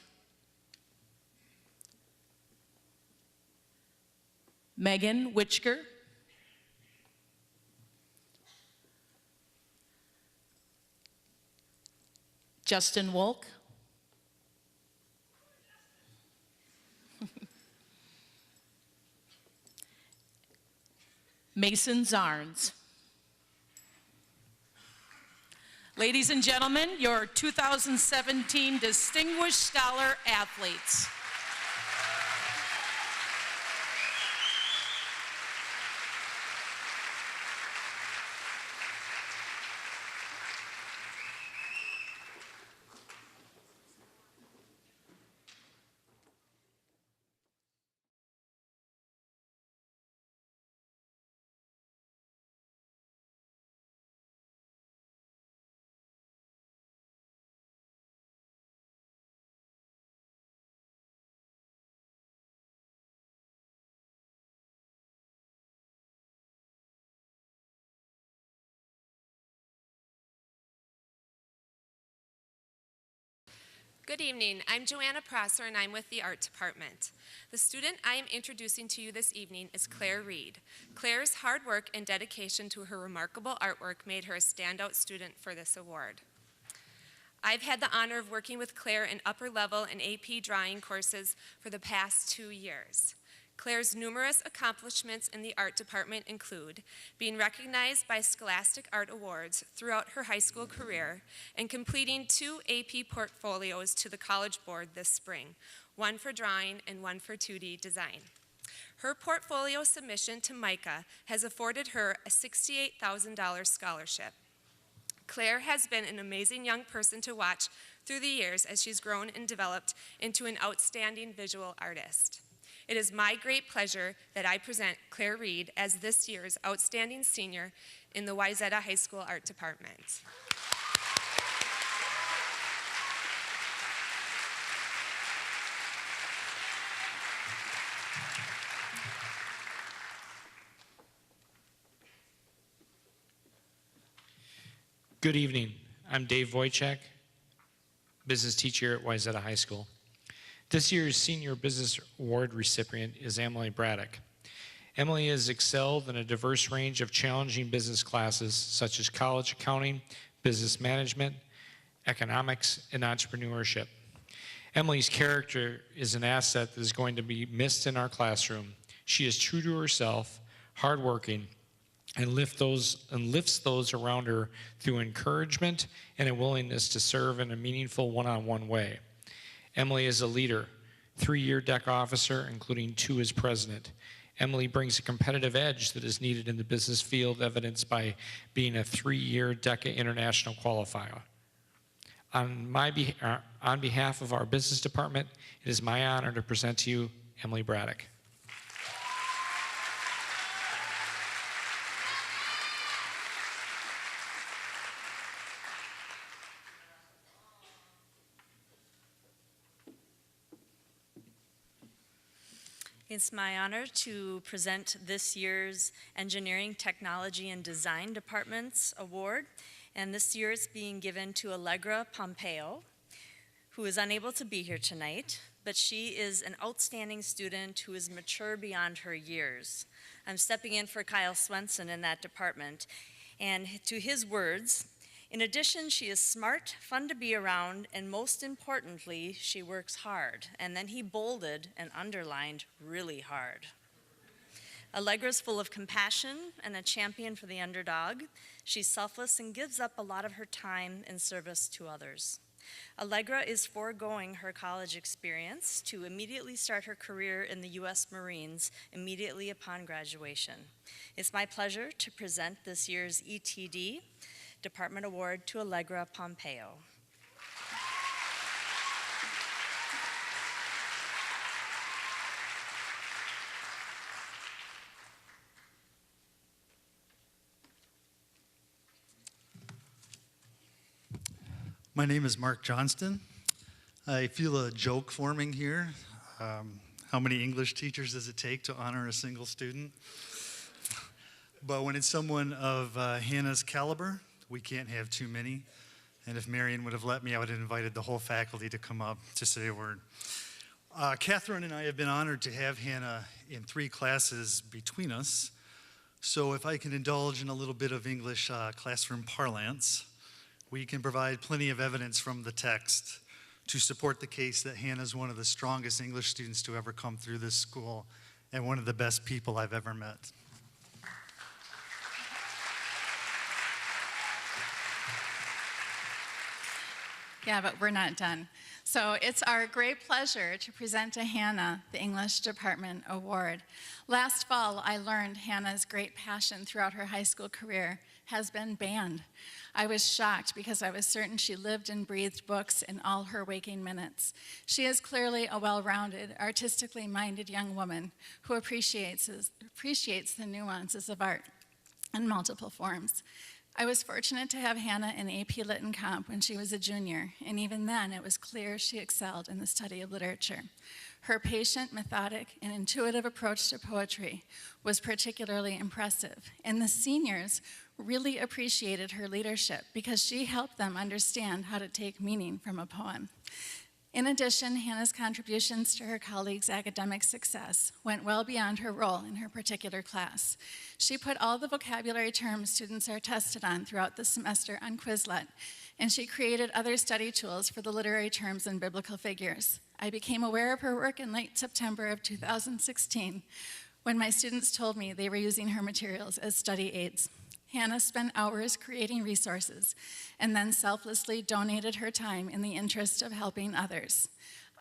Megan Witchker, Justin Wolk, Mason Zarnes. Ladies and gentlemen, your 2017 Distinguished Scholar Athletes. Good evening. I'm Joanna Prosser, and I'm with the Art Department. The student I am introducing to you this evening is Claire Reed. Claire's hard work and dedication to her remarkable artwork made her a standout student for this award. I've had the honor of working with Claire in upper level and AP drawing courses for the past 2 years. Claire's numerous accomplishments in the art department include being recognized by Scholastic Art Awards throughout her high school career and completing 2 AP portfolios to the College Board this spring, one for drawing and one for 2D design. Her portfolio submission to MICA has afforded her a $68,000 scholarship. Claire has been an amazing young person to watch through the years as she's grown and developed into an outstanding visual artist. It is my great pleasure that I present Claire Reed as this year's Outstanding Senior in the Wayzata High School Art Department. Good evening. I'm Dave Wojciak, business teacher at Wayzata High School. This year's Senior Business Award recipient is Emily Braddock. Emily has excelled in a diverse range of challenging business classes such as college accounting, business management, economics, and entrepreneurship. Emily's character is an asset that is going to be missed in our classroom. She is true to herself, hardworking, and lifts those around her through encouragement and a willingness to serve in a meaningful one-on-one way. Emily is a leader, 3-year DEC officer, including 2 as president. Emily brings a competitive edge that is needed in the business field, evidenced by being a 3-year DECA international qualifier. On behalf of our business department, it is my honor to present to you Emily Braddock. It's my honor to present this year's Engineering, Technology, and Design Department's award, and this year it's being given to Allegra Pompeo, who is unable to be here tonight, but she is an outstanding student who is mature beyond her years. I'm stepping in for Kyle Swenson in that department, and to his words, in addition, she is smart, fun to be around, and most importantly, she works hard. And then he bolded and underlined really hard. Allegra's full of compassion and a champion for the underdog. She's selfless and gives up a lot of her time in service to others. Allegra is foregoing her college experience to immediately start her career in the U.S. Marines immediately upon graduation. It's my pleasure to present this year's ETD Department Award to Allegra Pompeo. My name is Mark Johnston. I feel a joke forming here. How many English teachers does it take to honor a single student? But when it's someone of Hannah's caliber, we can't have too many. And if Marion would have let me, I would have invited the whole faculty to come up to say a word. Catherine and I have been honored to have Hannah in 3 classes between us. So if I can indulge in a little bit of English classroom parlance, we can provide plenty of evidence from the text to support the case that Hannah is one of the strongest English students to ever come through this school and one of the best people I've ever met. Yeah, but we're not done. So it's our great pleasure to present to Hannah the English Department Award. Last fall, I learned Hannah's great passion throughout her high school career has been band. I was shocked because I was certain she lived and breathed books in all her waking minutes. She is clearly a well-rounded, artistically minded young woman who appreciates the nuances of art in multiple forms. I was fortunate to have Hannah in AP Lit and Comp when she was a junior, and even then it was clear she excelled in the study of literature. Her patient, methodic, and intuitive approach to poetry was particularly impressive, and the seniors really appreciated her leadership because she helped them understand how to take meaning from a poem. In addition, Hannah's contributions to her colleagues' academic success went well beyond her role in her particular class. She put all the vocabulary terms students are tested on throughout the semester on Quizlet, and she created other study tools for the literary terms and biblical figures. I became aware of her work in late September of 2016 when my students told me they were using her materials as study aids. Hannah spent hours creating resources and then selflessly donated her time in the interest of helping others.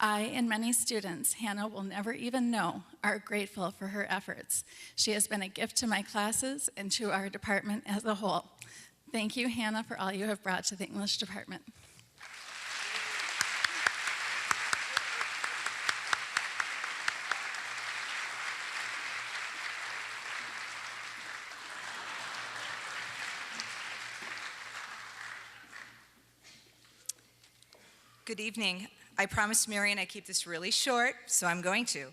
I and many students Hannah will never even know are grateful for her efforts. She has been a gift to my classes and to our department as a whole. Thank you, Hannah, for all you have brought to the English department. Good evening. I promised Marion I'd keep this really short, so I'm going to.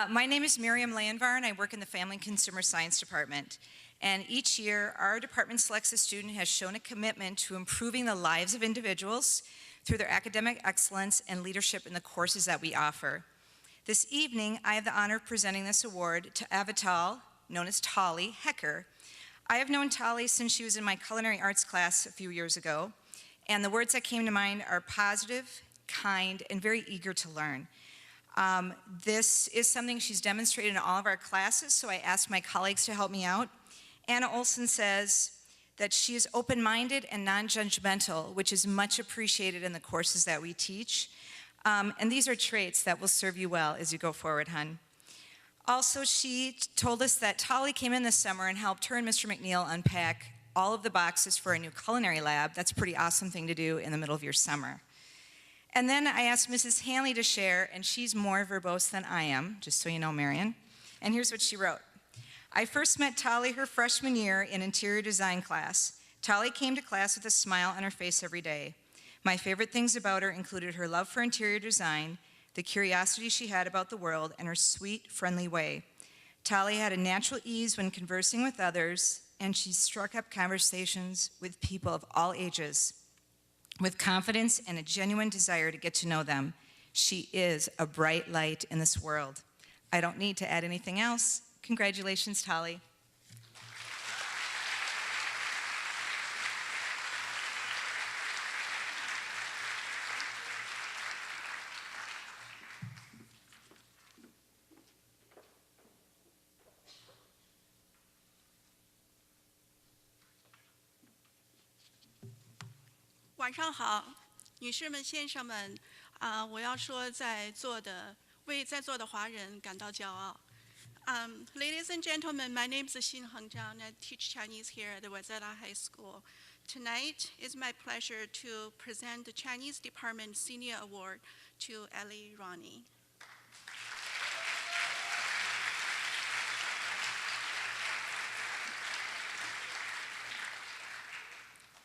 My name is Miriam Landvarn. I work in the Family and Consumer Science Department. And each year, our department selects a student who has shown a commitment to improving the lives of individuals through their academic excellence and leadership in the courses that we offer. This evening, I have the honor of presenting this award to Avital, known as Tali Hecker. I have known Tali since she was in my culinary arts class a few years ago. And the words that came to mind are positive, kind, and very eager to learn. This is something she's demonstrated in all of our classes, so I asked my colleagues to help me out. Anna Olson says that she is open-minded and non-judgmental, which is much appreciated in the courses that we teach. And these are traits that will serve you well as you go forward, hun. Also, she told us that Tali came in this summer and helped her and Mr. McNeil unpack all of the boxes for a new culinary lab. That's a pretty awesome thing to do in the middle of your summer. And then I asked Mrs. Hanley to share, and she's more verbose than I am, just so you know, Marion. And here's what she wrote. I first met Tali her freshman year in interior design class. Tali came to class with a smile on her face every day. My favorite things about her included her love for interior design, the curiosity she had about the world, and her sweet, friendly way. Tali had a natural ease when conversing with others, and she struck up conversations with people of all ages. With confidence and a genuine desire to get to know them, she is a bright light in this world. I don't need to add anything else. Congratulations, Tali.晚上好，女士们、先生们，我要说为在座的华人感到骄傲。Ladies and gentlemen, my name is Xin Hengzhang, and I teach Chinese here at the Wayzata High School. Tonight, it's my pleasure to present the Chinese Department Senior Award to Ellie Ronnie.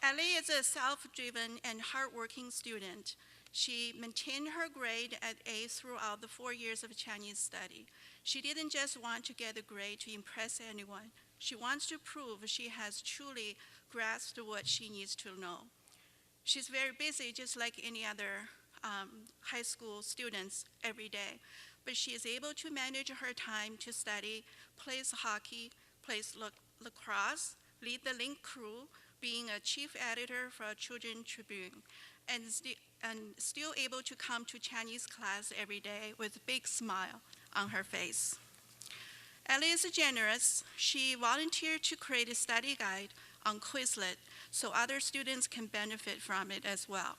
Ellie is a self-driven and hardworking student. She maintained her grade at A throughout the 4 years of Chinese study. She didn't just want to get a grade to impress anyone. She wants to prove she has truly grasped what she needs to know. She's very busy, just like any other high school students every day. But she is able to manage her time to study, plays hockey, plays lacrosse, lead the link crew, being a chief editor for a Children's Tribune, and still able to come to Chinese class every day with a big smile on her face. Ellie is generous. She volunteered to create a study guide on Quizlet so other students can benefit from it as well.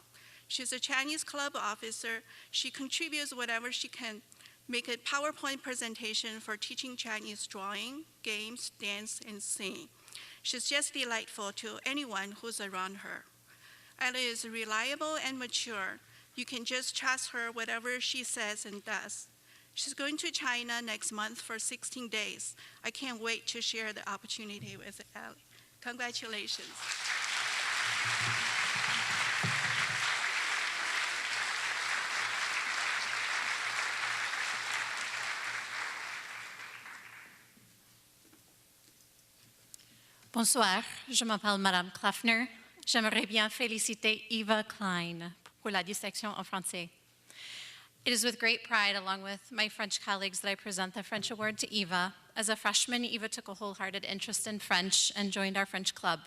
She's a Chinese club officer. She contributes whatever she can, make a PowerPoint presentation for teaching Chinese drawing, games, dance, and singing. She's just delightful to anyone who's around her. Ellie is reliable and mature. You can just trust her whatever she says and does. She's going to China next month for 16 days. I can't wait to share the opportunity with Ellie. Congratulations. Bonsoir, je m'appelle Madame Klaffner. J'aimerais bien féliciter Eva Klein pour la distinction en français. It is with great pride, along with my French colleagues, that I present the French Award to Eva. As a freshman, Eva took a wholehearted interest in French and joined our French club.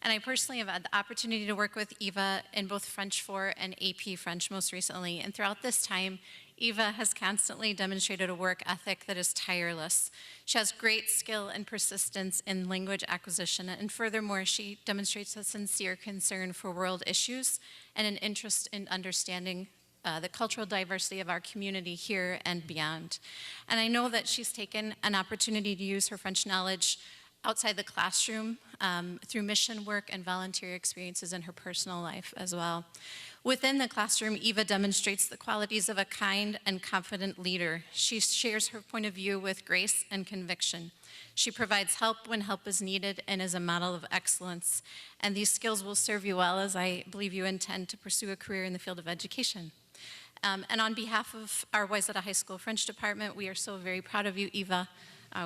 And I personally have had the opportunity to work with Eva in both French 4 and AP French most recently. And throughout this time, Eva has constantly demonstrated a work ethic that is tireless. She has great skill and persistence in language acquisition, and furthermore, she demonstrates a sincere concern for world issues and an interest in understanding the cultural diversity of our community here and beyond. And I know that she's taken an opportunity to use her French knowledge outside the classroom through mission work and volunteer experiences in her personal life as well. Within the classroom, Eva demonstrates the qualities of a kind and confident leader. She shares her point of view with grace and conviction. She provides help when help is needed and is a model of excellence. And these skills will serve you well as I believe you intend to pursue a career in the field of education. And on behalf of our Wayzata High School French Department, we are so very proud of you, Eva.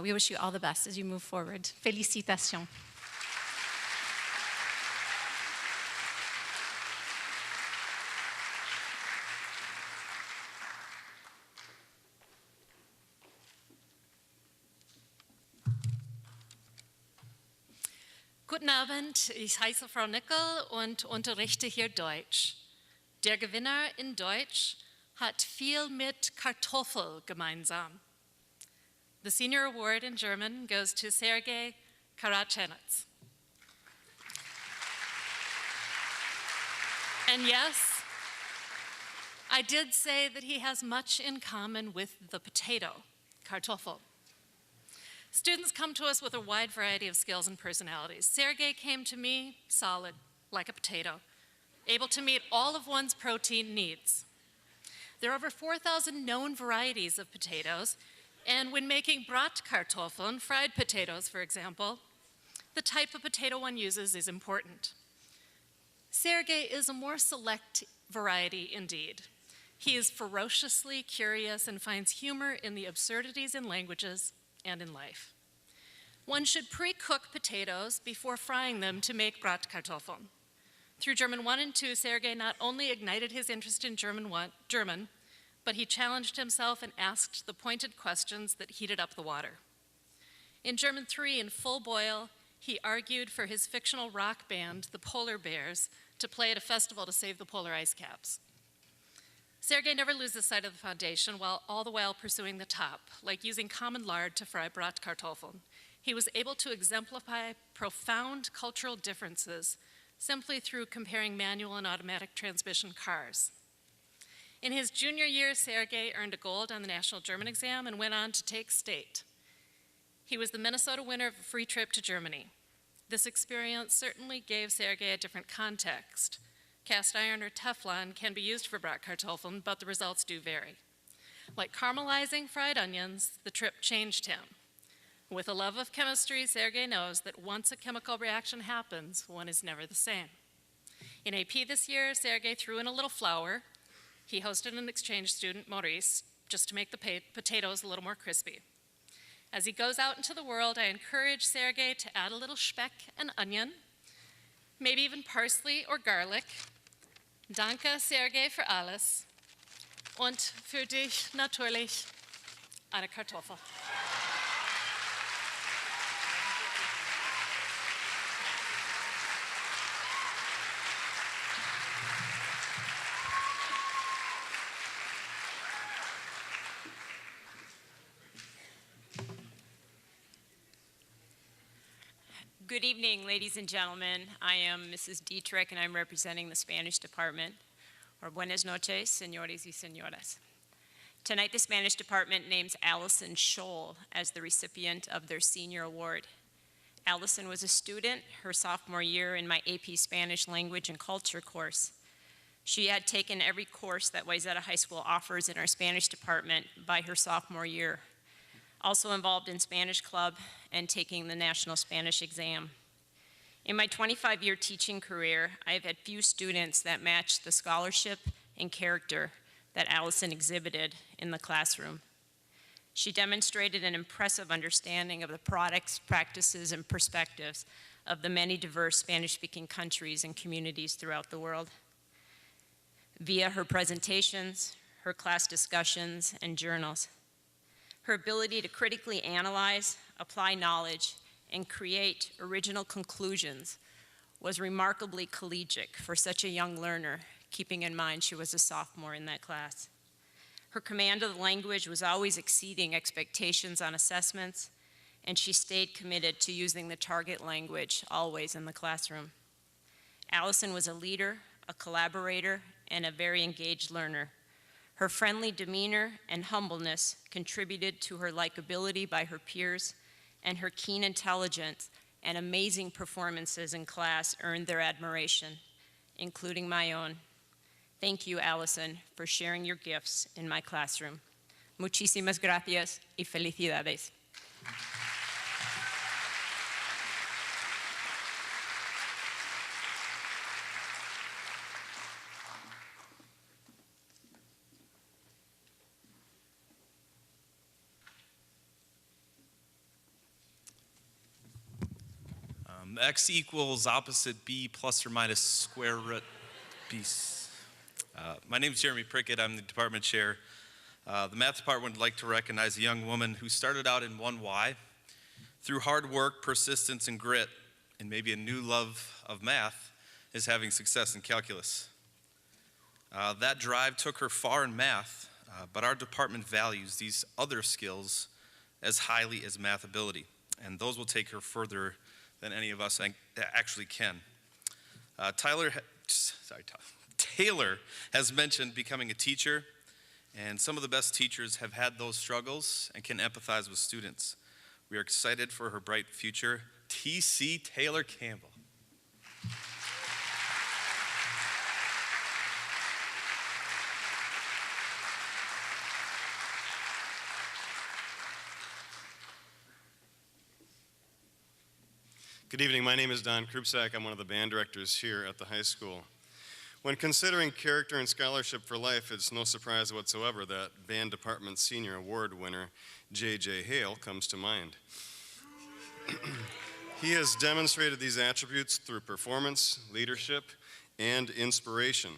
We wish you all the best as you move forward. Félicitations. Guten Abend, ich heiße Frau Nickel und unterrichte hier Deutsch. Der Gewinner in Deutsch hat viel mit Kartoffel gemeinsam. The Senior Award in German goes to Sergei Karachenets. And yes, I did say that he has much in common with the potato, Kartoffel. Students come to us with a wide variety of skills and personalities. Sergei came to me solid, like a potato, able to meet all of one's protein needs. There are over 4,000 known varieties of potatoes, and when making Bratkartoffeln, fried potatoes, for example, the type of potato one uses is important. Sergei is a more select variety indeed. He is ferociously curious and finds humor in the absurdities in languages and in life. One should pre-cook potatoes before frying them to make Bratkartoffeln. Through German 1 and 2, Sergei not only ignited his interest in German, but he challenged himself and asked the pointed questions that heated up the water. In German 3, in full boil, he argued for his fictional rock band, the Polar Bears, to play at a festival to save the polar ice caps. Sergei never loses sight of the foundation, all the while pursuing the top, like using common lard to fry Bratkartoffeln. He was able to exemplify profound cultural differences simply through comparing manual and automatic transmission cars. In his junior year, Sergei earned a gold on the National German exam and went on to take state. He was the Minnesota winner of a free trip to Germany. This experience certainly gave Sergei a different context. Cast iron or Teflon can be used for Bratkartoffeln, but the results do vary. Like caramelizing fried onions, the trip changed him. With a love of chemistry, Sergei knows that once a chemical reaction happens, one is never the same. In AP this year, Sergei threw in a little flour. He hosted an exchange student, Maurice, just to make the potatoes a little more crispy. As he goes out into the world, I encourage Sergei to add a little speck and onion, maybe even parsley or garlic, Danke, Sergei, für alles. Und für dich natürlich eine Kartoffel. Good evening, ladies and gentlemen. I am Mrs. Dietrich, and I'm representing the Spanish Department. Or buenas noches, señores y señoras. Tonight, the Spanish Department names Allison Scholl as the recipient of their Senior Award. Allison was a student her sophomore year in my AP Spanish Language and Culture course. She had taken every course that Wayzata High School offers in our Spanish Department by her sophomore year. Also involved in Spanish Club and taking the National Spanish exam. In my 25-year teaching career, I have had few students that matched the scholarship and character that Allison exhibited in the classroom. She demonstrated an impressive understanding of the products, practices, and perspectives of the many diverse Spanish-speaking countries and communities throughout the world. Via her presentations, her class discussions, and journals. Her ability to critically analyze, apply knowledge, and create original conclusions was remarkably collegiate for such a young learner, keeping in mind she was a sophomore in that class. Her command of the language was always exceeding expectations on assessments, and she stayed committed to using the target language always in the classroom. Allison was a leader, a collaborator, and a very engaged learner. Her friendly demeanor and humbleness contributed to her likability by her peers, and her keen intelligence and amazing performances in class earned their admiration, including my own. Thank you, Allison, for sharing your gifts in my classroom. Muchísimas gracias y felicidades. X equals opposite B plus or minus square root B. My name is Jeremy Prickett. I'm the department chair. The math department would like to recognize a young woman who started out in 1Y. Through hard work, persistence, and grit, and maybe a new love of math, is having success in calculus. That drive took her far in math, but our department values these other skills as highly as math ability, and those will take her further than any of us actually can. Taylor has mentioned becoming a teacher, and some of the best teachers have had those struggles and can empathize with students. We are excited for her bright future. T.C. Taylor Campbell. Good evening, my name is Don Krupsak. I'm one of the band directors here at the high school. When considering character and scholarship for life, it's no surprise whatsoever that Band Department Senior Award winner J.J. Hale comes to mind. He has demonstrated these attributes through performance, leadership, and inspiration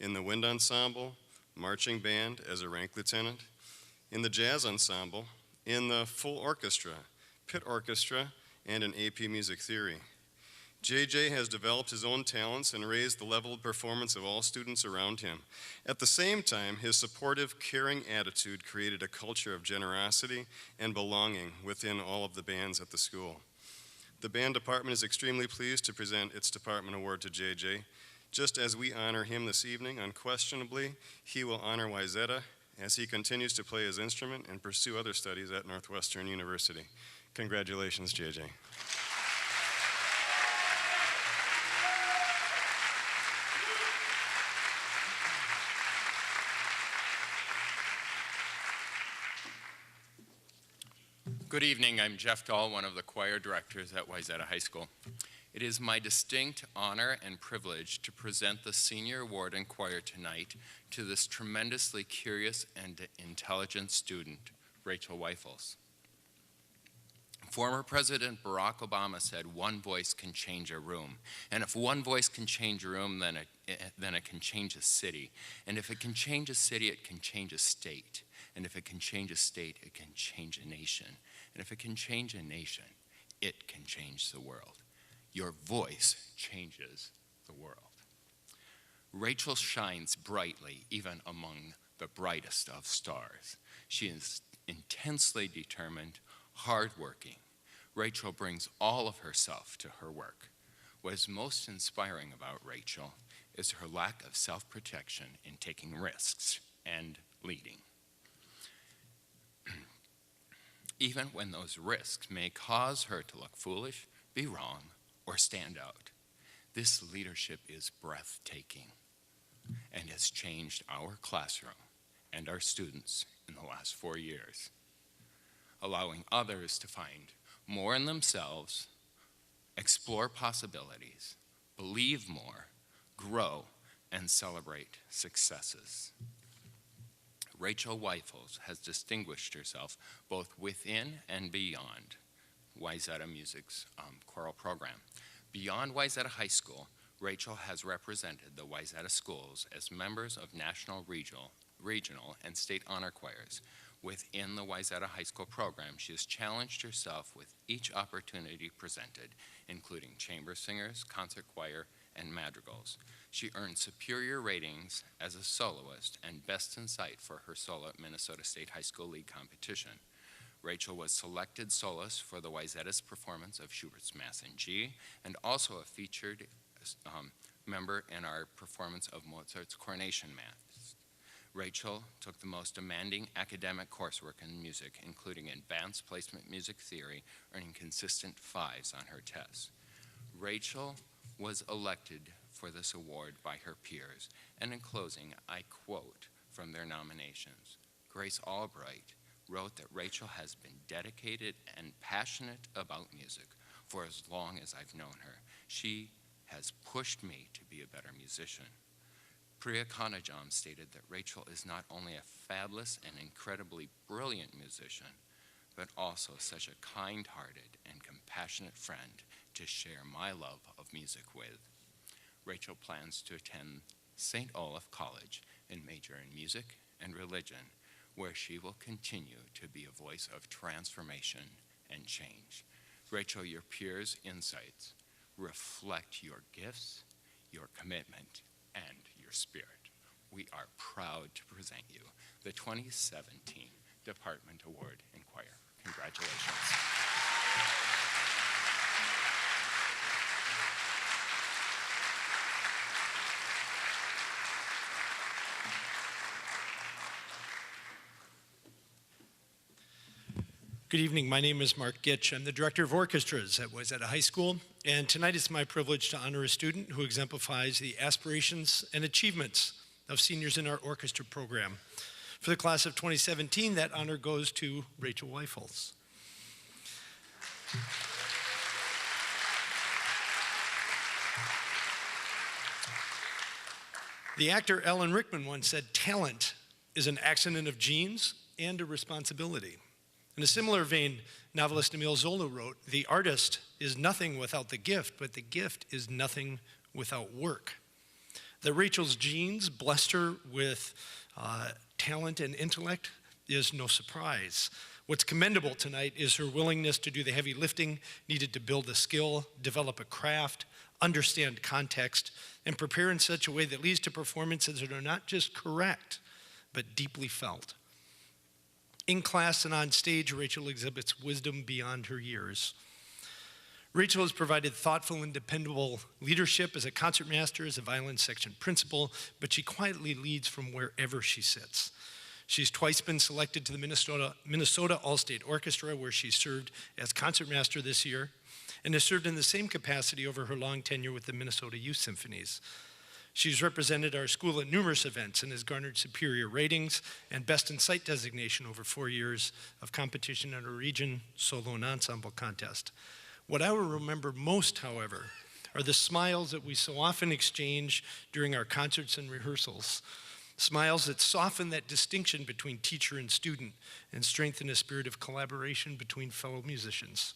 in the wind ensemble, marching band as a rank lieutenant, in the jazz ensemble, in the full orchestra, pit orchestra, and in AP Music Theory. JJ has developed his own talents and raised the level of performance of all students around him. At the same time, his supportive, caring attitude created a culture of generosity and belonging within all of the bands at the school. The band department is extremely pleased to present its department award to JJ. Just as we honor him this evening, unquestionably, he will honor Wayzata as he continues to play his instrument and pursue other studies at Northwestern University. Congratulations, JJ. Good evening, I'm Jeff Dahl, one of the choir directors at Wayzata High School. It is my distinct honor and privilege to present the Senior Award in Choir tonight to this tremendously curious and intelligent student, Rachel Weifels. Former President Barack Obama said, "One voice can change a room." And if one voice can change a room, then it can change a city. And if it can change a city, it can change a state. And if it can change a state, it can change a nation. And if it can change a nation, it can change the world. Your voice changes the world. Rachel shines brightly even among the brightest of stars. She is intensely determined, hardworking. Rachel brings all of herself to her work. What is most inspiring about Rachel is her lack of self-protection in taking risks and leading. Even when those risks may cause her to look foolish, be wrong, or stand out. This leadership is breathtaking and has changed our classroom and our students in the last 4 years, allowing others to find more in themselves, explore possibilities, believe more, grow, and celebrate successes. Rachel Weifels has distinguished herself both within and beyond Wayzata Music's choral program. Beyond Wayzata High School, Rachel has represented the Wayzata schools as members of national, regional, and state honor choirs. Within the Wayzata High School program, she has challenged herself with each opportunity presented, including chamber singers, concert choir, and madrigals. She earned superior ratings as a soloist and best in sight for her solo at Minnesota State High School League competition. Rachel was selected soloist for the Wayzata's performance of Schubert's Mass in G, and also a featured member in our performance of Mozart's Coronation Mass. Rachel took the most demanding academic coursework in music, including advanced placement music theory, earning consistent 5s on her tests. Rachel was elected for this award by her peers, and in closing, I quote from their nominations. Grace Albright wrote that Rachel has been dedicated and passionate about music for as long as I've known her. She has pushed me to be a better musician. Preogram stated that Rachel is not only a fabulous and incredibly brilliant musician, but also such a kind-hearted and compassionate friend to share my love of music with. Rachel plans to attend St. Olaf College and major in music and religion, where she will continue to be a voice of transformation and change. Rachel, your peers' insights reflect your gifts, your commitment, and your spirit. We are proud to present you the 2017 Department Award in Choir. Congratulations. Good evening. My name is Mark Gitch. I'm the Director of Orchestras at Wayzata High School, and tonight it's my privilege to honor a student who exemplifies the aspirations and achievements of seniors in our orchestra program. For the class of 2017, that honor goes to Rachel Weifels. The actor Alan Rickman once said, "Talent is an accident of genes and a responsibility." In a similar vein, novelist Emile Zola wrote, "The artist is nothing without the gift, but the gift is nothing without work." That Rachel's genes blessed her with talent and intellect is no surprise. What's commendable tonight is her willingness to do the heavy lifting needed to build a skill, develop a craft, understand context, and prepare in such a way that leads to performances that are not just correct, but deeply felt. In class and on stage, Rachel exhibits wisdom beyond her years. Rachel has provided thoughtful and dependable leadership as a concertmaster, as a violin section principal, but she quietly leads from wherever she sits. She's twice been selected to the Minnesota All-State Orchestra, where she served as concertmaster this year, and has served in the same capacity over her long tenure with the Minnesota Youth Symphonies. She's represented our school at numerous events and has garnered superior ratings and Best in Sight designation over 4 years of competition in a region, solo, and ensemble contest. What I will remember most, however, are the smiles that we so often exchange during our concerts and rehearsals. Smiles that soften that distinction between teacher and student and strengthen a spirit of collaboration between fellow musicians.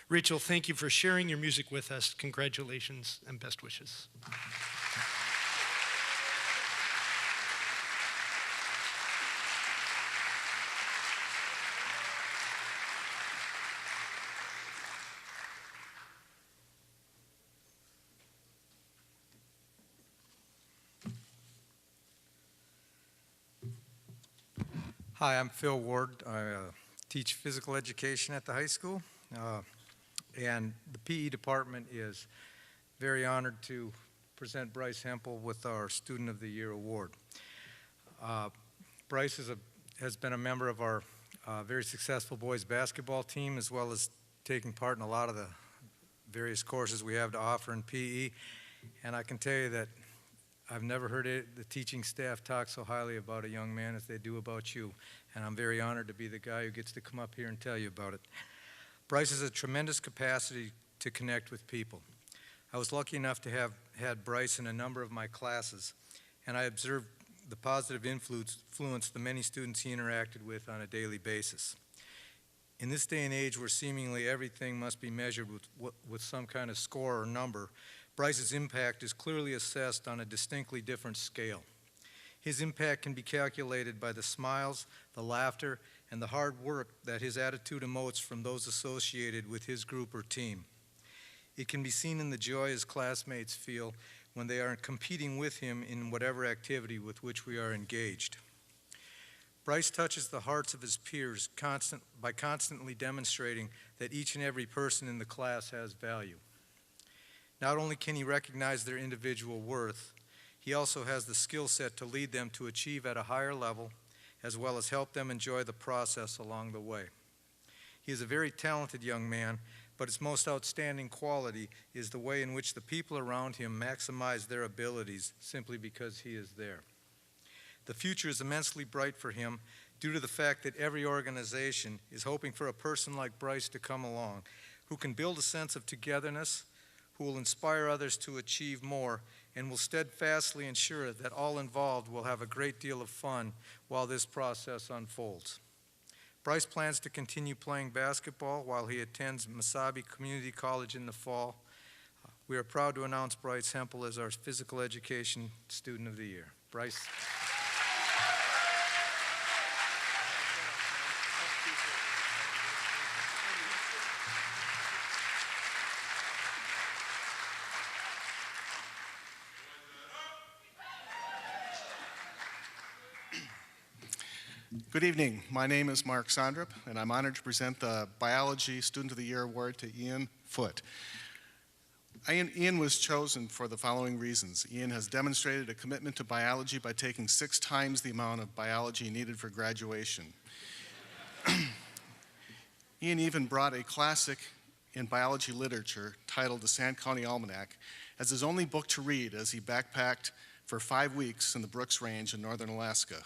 Rachel, thank you for sharing your music with us. Congratulations and best wishes. Hi, I'm Phil Ward. I teach physical education at the high school, and the PE department is very honored to present Bryce Hempel with our Student of the Year award. Bryce has been a member of our very successful boys basketball team, as well as taking part in a lot of the various courses we have to offer in PE, and I can tell you that I've never heard the teaching staff talk so highly about a young man as they do about you, and I'm very honored to be the guy who gets to come up here and tell you about it. Bryce has a tremendous capacity to connect with people. I was lucky enough to have had Bryce in a number of my classes, and I observed the positive influence the many students he interacted with on a daily basis. In this day and age where seemingly everything must be measured with some kind of score or number, Bryce's impact is clearly assessed on a distinctly different scale. His impact can be calculated by the smiles, the laughter, and the hard work that his attitude emotes from those associated with his group or team. It can be seen in the joy his classmates feel when they are competing with him in whatever activity with which we are engaged. Bryce touches the hearts of his peers by constantly demonstrating that each and every person in the class has value. Not only can he recognize their individual worth, he also has the skill set to lead them to achieve at a higher level, as well as help them enjoy the process along the way. He is a very talented young man, but his most outstanding quality is the way in which the people around him maximize their abilities simply because he is there. The future is immensely bright for him due to the fact that every organization is hoping for a person like Bryce to come along, who can build a sense of togetherness, who will inspire others to achieve more, and will steadfastly ensure that all involved will have a great deal of fun while this process unfolds. Bryce plans to continue playing basketball while he attends Mesabi Community College in the fall. We are proud to announce Bryce Hempel as our Physical Education Student of the Year. Bryce. Good evening. My name is Mark Sondrup, and I'm honored to present the Biology Student of the Year Award to Ian Foote. Ian was chosen for the following reasons. Ian has demonstrated a commitment to biology by taking 6 times the amount of biology needed for graduation. Ian even brought a classic in biology literature titled The Sand County Almanac as his only book to read as he backpacked for 5 weeks in the Brooks Range in northern Alaska.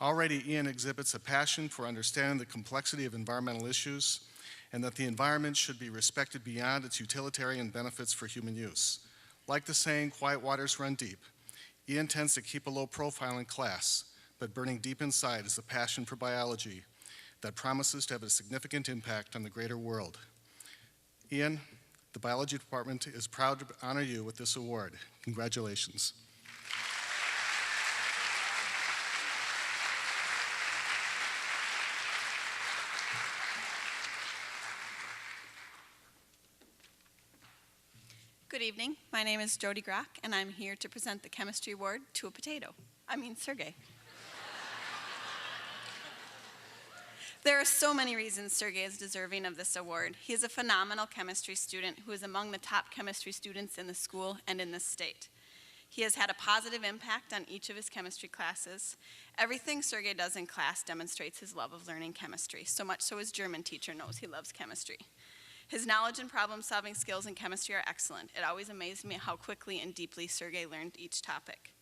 Already, Ian exhibits a passion for understanding the complexity of environmental issues and that the environment should be respected beyond its utilitarian benefits for human use. Like the saying, quiet waters run deep, Ian tends to keep a low profile in class, but burning deep inside is a passion for biology that promises to have a significant impact on the greater world. Ian, the biology department is proud to honor you with this award. Congratulations. Good evening. My name is Jody Grock, and I'm here to present the Chemistry Award to a potato. Sergey. There are so many reasons Sergey is deserving of this award. He is a phenomenal chemistry student who is among the top chemistry students in the school and in this state. He has had a positive impact on each of his chemistry classes. Everything Sergey does in class demonstrates his love of learning chemistry, so much so his German teacher knows he loves chemistry. His knowledge and problem-solving skills in chemistry are excellent. It always amazed me how quickly and deeply Sergey learned each topic.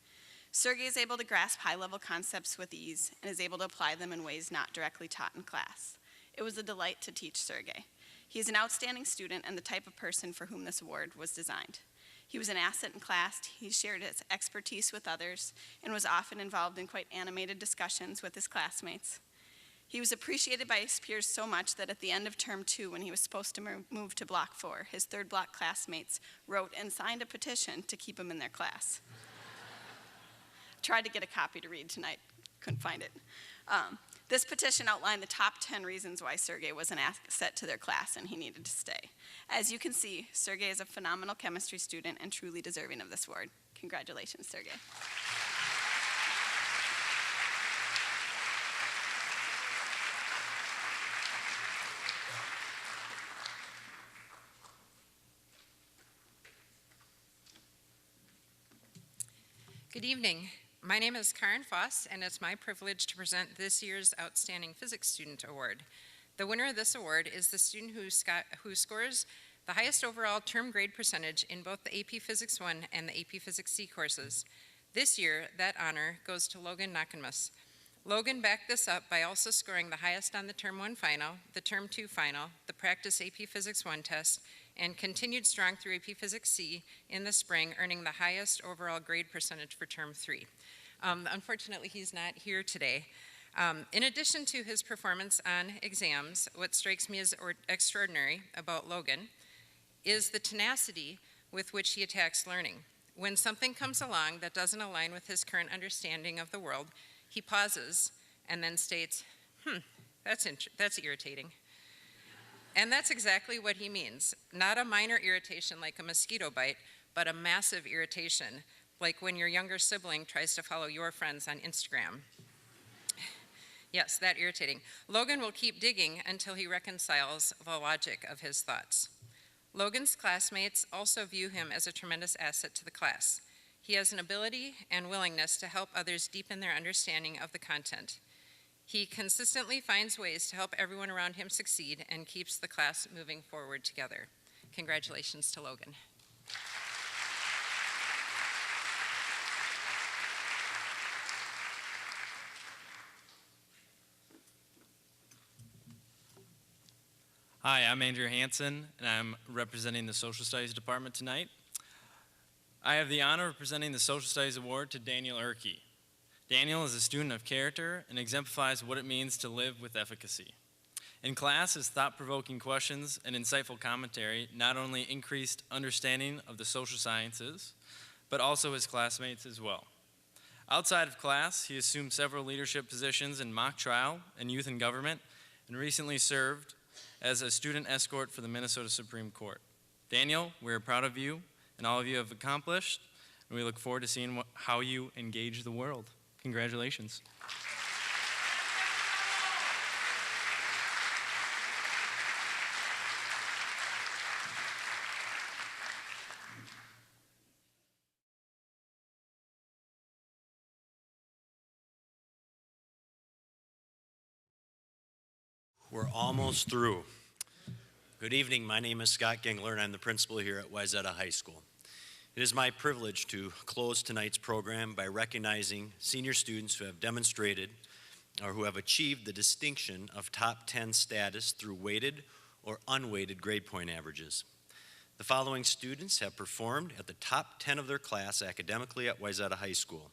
Sergey is able to grasp high-level concepts with ease and is able to apply them in ways not directly taught in class. It was a delight to teach Sergey. He is an outstanding student and the type of person for whom this award was designed. He was an asset in class, he shared his expertise with others, and was often involved in quite animated discussions with his classmates. He was appreciated by his peers so much that at the end of term 2, when he was supposed to move to block 4, his third block classmates wrote and signed a petition to keep him in their class. Tried to get a copy to read tonight, couldn't find it. This petition outlined the top 10 reasons why Sergey was an asset to their class and he needed to stay. As you can see, Sergey is a phenomenal chemistry student and truly deserving of this award. Congratulations, Sergey. Good evening. My name is Karen Foss, and it's my privilege to present this year's Outstanding Physics Student Award. The winner of this award is the student who scores the highest overall term grade percentage in both the AP Physics 1 and the AP Physics C courses. This year, that honor goes to Logan Nakamus. Logan backed this up by also scoring the highest on the Term 1 final, the Term 2 final, the practice AP Physics 1 test, and continued strong through AP Physics C in the spring, earning the highest overall grade percentage for Term 3. Unfortunately, he's not here today. In addition to his performance on exams, what strikes me as extraordinary about Logan is the tenacity with which he attacks learning. When something comes along that doesn't align with his current understanding of the world, he pauses and then states, that's irritating. And that's exactly what he means. Not a minor irritation like a mosquito bite, but a massive irritation, like when your younger sibling tries to follow your friends on Instagram. Yes, that irritating. Logan will keep digging until he reconciles the logic of his thoughts. Logan's classmates also view him as a tremendous asset to the class. He has an ability and willingness to help others deepen their understanding of the content. He consistently finds ways to help everyone around him succeed and keeps the class moving forward together. Congratulations to Logan. Hi, I'm Andrew Hansen, and I'm representing the Social Studies Department tonight. I have the honor of presenting the Social Studies Award to Daniel Erkey. Daniel is a student of character and exemplifies what it means to live with efficacy. In class, his thought-provoking questions and insightful commentary not only increased understanding of the social sciences, but also his classmates as well. Outside of class, he assumed several leadership positions in mock trial and youth and government, and recently served as a student escort for the Minnesota Supreme Court. Daniel, we're proud of you and all of you have accomplished, and we look forward to seeing how you engage the world. Congratulations. We're almost through. Good evening, my name is Scott Gingler and I'm the principal here at Wayzata High School. It is my privilege to close tonight's program by recognizing senior students who have demonstrated or who have achieved the distinction of top 10 status through weighted or unweighted grade point averages. The following students have performed at the top 10 of their class academically at Wayzata High School.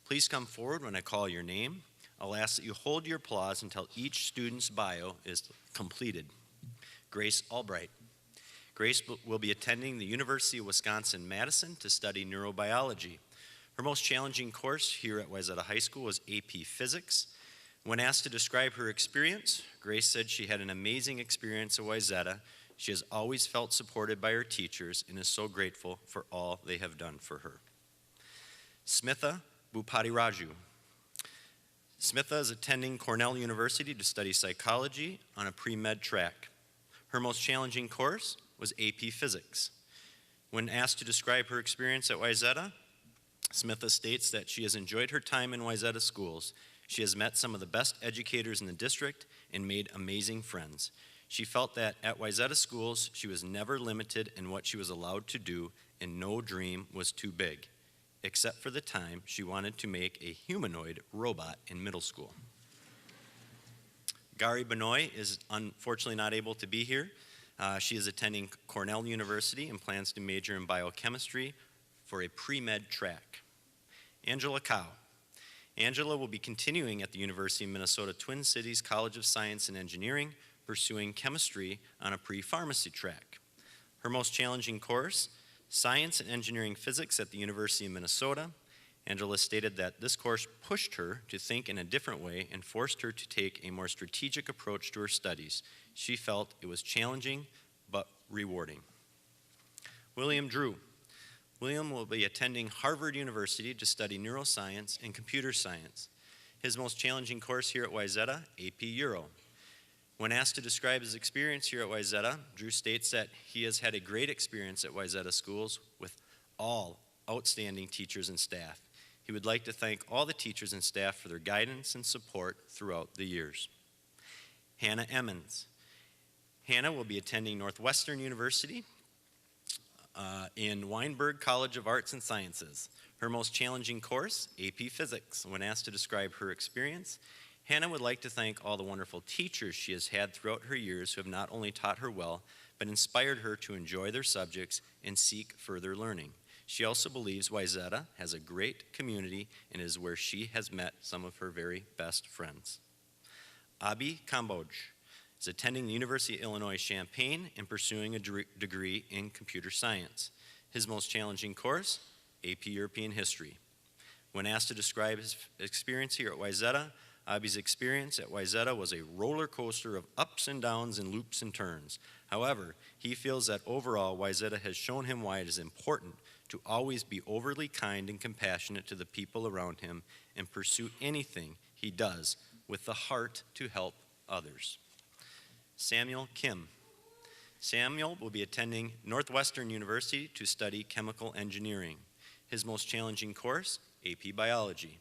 Please come forward when I call your name. I'll ask that you hold your applause until each student's bio is completed. Grace Albright. Grace will be attending the University of Wisconsin-Madison to study neurobiology. Her most challenging course here at Wayzata High School was AP Physics. When asked to describe her experience, Grace said she had an amazing experience at Wayzata. She has always felt supported by her teachers and is so grateful for all they have done for her. Smitha Bupadiraju. Smitha is attending Cornell University to study psychology on a pre-med track. Her most challenging course was AP Physics. When asked to describe her experience at Wayzata, Smitha states that she has enjoyed her time in Wayzata schools. She has met some of the best educators in the district and made amazing friends. She felt that at Wayzata schools, she was never limited in what she was allowed to do and no dream was too big, except for the time she wanted to make a humanoid robot in middle school. Gary Benoit is unfortunately not able to be here. She is attending Cornell University and plans to major in biochemistry for a pre-med track. Angela Cow. Angela will be continuing at the University of Minnesota Twin Cities College of Science and Engineering, pursuing chemistry on a pre-pharmacy track. Her most challenging course, Science and Engineering Physics at the University of Minnesota. Angela stated that this course pushed her to think in a different way and forced her to take a more strategic approach to her studies. She felt it was challenging but rewarding. William Drew. William will be attending Harvard University to study neuroscience and computer science. His most challenging course here at Wayzata, AP Euro. When asked to describe his experience here at Wayzata, Drew states that he has had a great experience at Wayzata schools with all outstanding teachers and staff. He would like to thank all the teachers and staff for their guidance and support throughout the years. Hannah Emmons. Hannah will be attending Northwestern University in Weinberg College of Arts and Sciences. Her most challenging course, AP Physics. When asked to describe her experience, Hannah would like to thank all the wonderful teachers she has had throughout her years who have not only taught her well, but inspired her to enjoy their subjects and seek further learning. She also believes Wayzata has a great community and is where she has met some of her very best friends. Abi Kamboj is attending the University of Illinois Champaign and pursuing a degree in computer science. His most challenging course, AP European History. When asked to describe his experience here at Wayzata, Abi's experience at Wayzata was a roller coaster of ups and downs and loops and turns. However, he feels that overall Wayzata has shown him why it is important to always be overly kind and compassionate to the people around him and pursue anything he does with the heart to help others. Samuel Kim. Samuel will be attending Northwestern University to study chemical engineering. His most challenging course, AP Biology.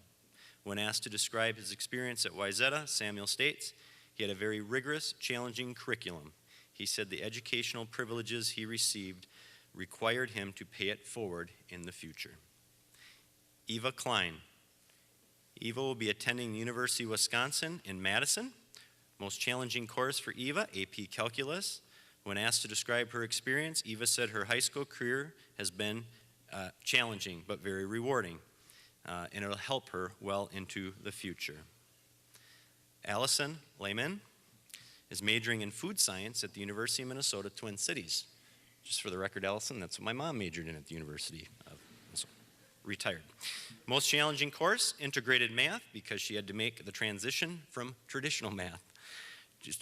When asked to describe his experience at Wayzata, Samuel states he had a very rigorous, challenging curriculum. He said the educational privileges he received required him to pay it forward in the future. Eva Klein. Eva will be attending the University of Wisconsin in Madison. Most challenging course for Eva, AP Calculus. When asked to describe her experience, Eva said her high school career has been challenging but very rewarding, and it'll help her well into the future. Allison Lehman is majoring in food science at the University of Minnesota Twin Cities. Just for the record, Allison, that's what my mom majored in at the University of Minnesota. Retired. Most challenging course, integrated math, because she had to make the transition from traditional math.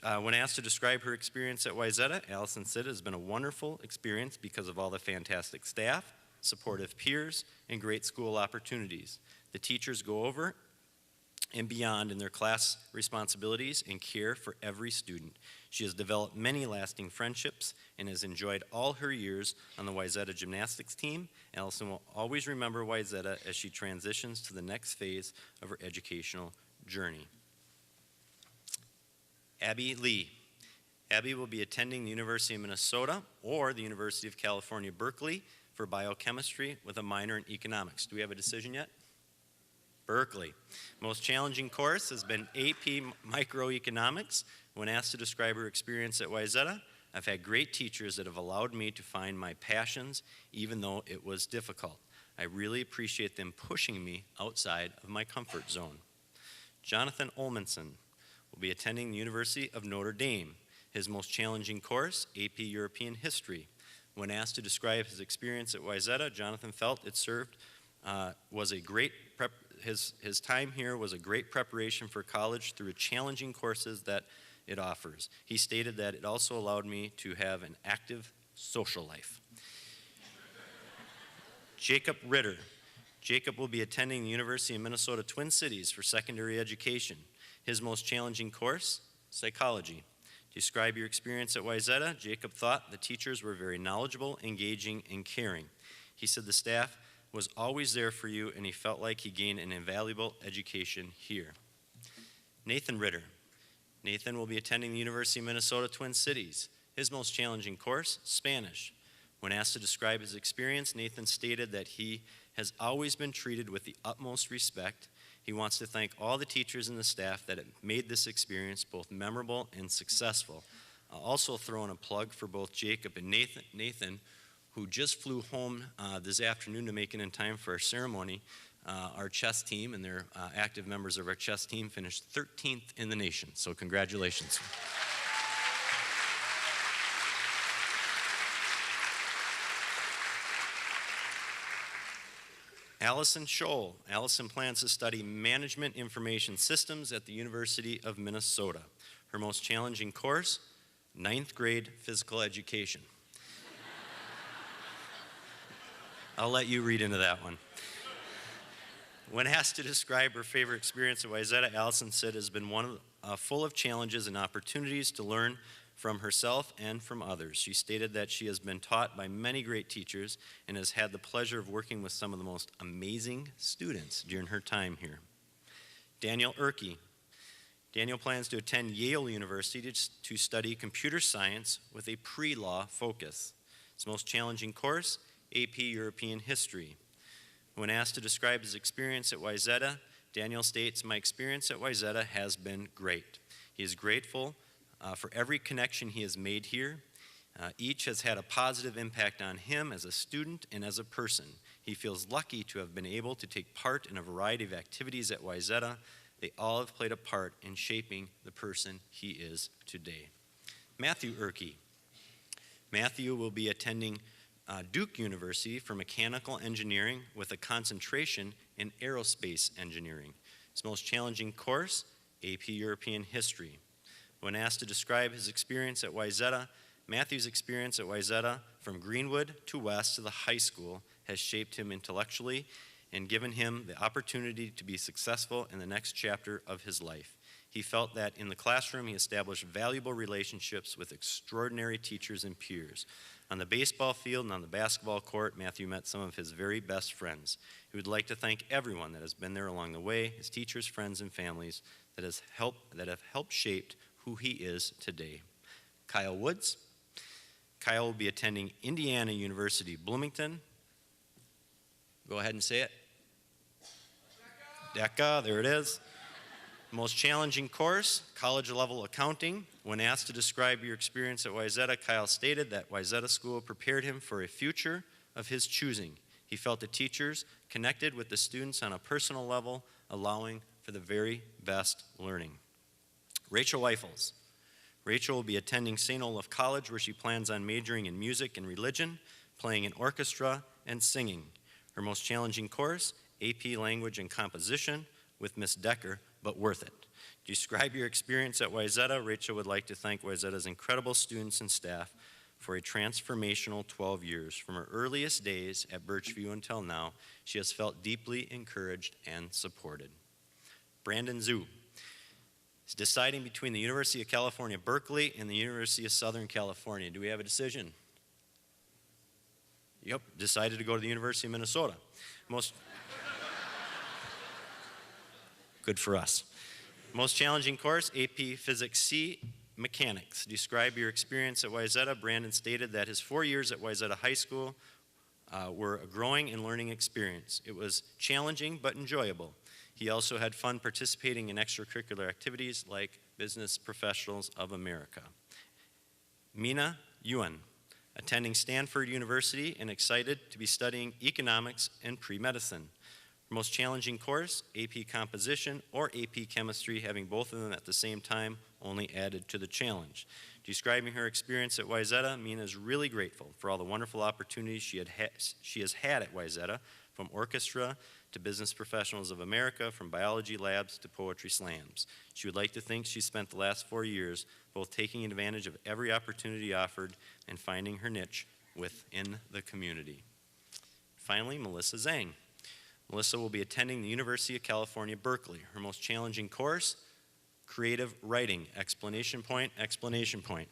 When asked to describe her experience at Wayzata, Allison said it has been a wonderful experience because of all the fantastic staff, supportive peers, and great school opportunities. The teachers go over and beyond in their class responsibilities and care for every student. She has developed many lasting friendships and has enjoyed all her years on the Wayzata gymnastics team. Allison will always remember Wayzata as she transitions to the next phase of her educational journey. Abby Lee. Abby will be attending the University of Minnesota or the University of California, Berkeley for biochemistry with a minor in economics. Do we have a decision yet? Berkeley. Most challenging course has been AP Microeconomics. When asked to describe her experience at Wayzata, I've had great teachers that have allowed me to find my passions even though it was difficult. I really appreciate them pushing me outside of my comfort zone. Jonathan Olmanson will be attending the University of Notre Dame. His most challenging course, AP European History. When asked to describe his experience at Wayzata, Jonathan felt it served his time here was a great preparation for college through challenging courses that it offers. He stated that it also allowed me to have an active social life. Jacob Ritter. Jacob will be attending the University of Minnesota Twin Cities for secondary education. His most challenging course, psychology. To describe your experience at Wayzata, Jacob thought the teachers were very knowledgeable, engaging, and caring. He said the staff was always there for you, and he felt like he gained an invaluable education here. Nathan Ritter. Nathan will be attending the University of Minnesota Twin Cities. His most challenging course, Spanish. When asked to describe his experience, Nathan stated that he has always been treated with the utmost respect. He wants to thank all the teachers and the staff that have made this experience both memorable and successful. I'll also throw in a plug for both Jacob and Nathan, who just flew home this afternoon to make it in time for our ceremony. Our chess team and their active members of our chess team finished 13th in the nation, so congratulations. Allison Scholl. Allison plans to study Management Information Systems at the University of Minnesota. Her most challenging course, 9th grade physical education. I'll let you read into that one. When asked to describe her favorite experience at Wayzata, Allison said it has been full of challenges and opportunities to learn from herself and from others. She stated that she has been taught by many great teachers and has had the pleasure of working with some of the most amazing students during her time here. Daniel Erke. Daniel plans to attend Yale University to study computer science with a pre-law focus. His most challenging course, AP European History. When asked to describe his experience at Wayzata, Daniel states, "My experience at Wayzata has been great." He is grateful for every connection he has made here. Each has had a positive impact on him as a student and as a person. He feels lucky to have been able to take part in a variety of activities at Wayzata. They all have played a part in shaping the person he is today. Matthew Erke. Matthew will be attending Duke University for mechanical engineering with a concentration in aerospace engineering. His most challenging course, AP European History. When asked to describe his experience at Wayzata, Matthew's experience at Wayzata from Greenwood to West to the high school has shaped him intellectually and given him the opportunity to be successful in the next chapter of his life. He felt that in the classroom he established valuable relationships with extraordinary teachers and peers. On the baseball field and on the basketball court, Matthew met some of his very best friends. He would like to thank everyone that has been there along the way, his teachers, friends, and families that have helped shape who he is today. Kyle Woods. Kyle will be attending Indiana University, Bloomington. Go ahead and say it. DECA, there it is. Most challenging course, college level accounting. When asked to describe your experience at Wayzata, Kyle stated that Wayzata School prepared him for a future of his choosing. He felt the teachers connected with the students on a personal level, allowing for the very best learning. Rachel Weifels. Rachel will be attending St. Olaf College, where she plans on majoring in music and religion, playing in orchestra, and singing. Her most challenging course, AP Language and Composition with Miss Decker, but worth it. To describe your experience at Wayzata, Rachel would like to thank Wayzata's incredible students and staff for a transformational 12 years. From her earliest days at Birchview until now, she has felt deeply encouraged and supported. Brandon Zhu is deciding between the University of California, Berkeley and the University of Southern California. Do we have a decision? Yep, decided to go to the University of Minnesota. Good for us. Most challenging course, AP Physics C, Mechanics. Describe your experience at Wayzata. Brandon stated that his 4 years at Wayzata High School were a growing and learning experience. It was challenging but enjoyable. He also had fun participating in extracurricular activities like Business Professionals of America. Mina Yuan, attending Stanford University and excited to be studying economics and pre-medicine. Most challenging course, AP Composition or AP Chemistry, having both of them at the same time only added to the challenge. Describing her experience at Wayzata, Mina is really grateful for all the wonderful opportunities she has had at Wayzata, from orchestra to Business Professionals of America, from biology labs to poetry slams. She would like to think she spent the last 4 years both taking advantage of every opportunity offered and finding her niche within the community. Finally, Melissa Zhang. Melissa will be attending the University of California, Berkeley. Her most challenging course, creative writing, exclamation point, exclamation point.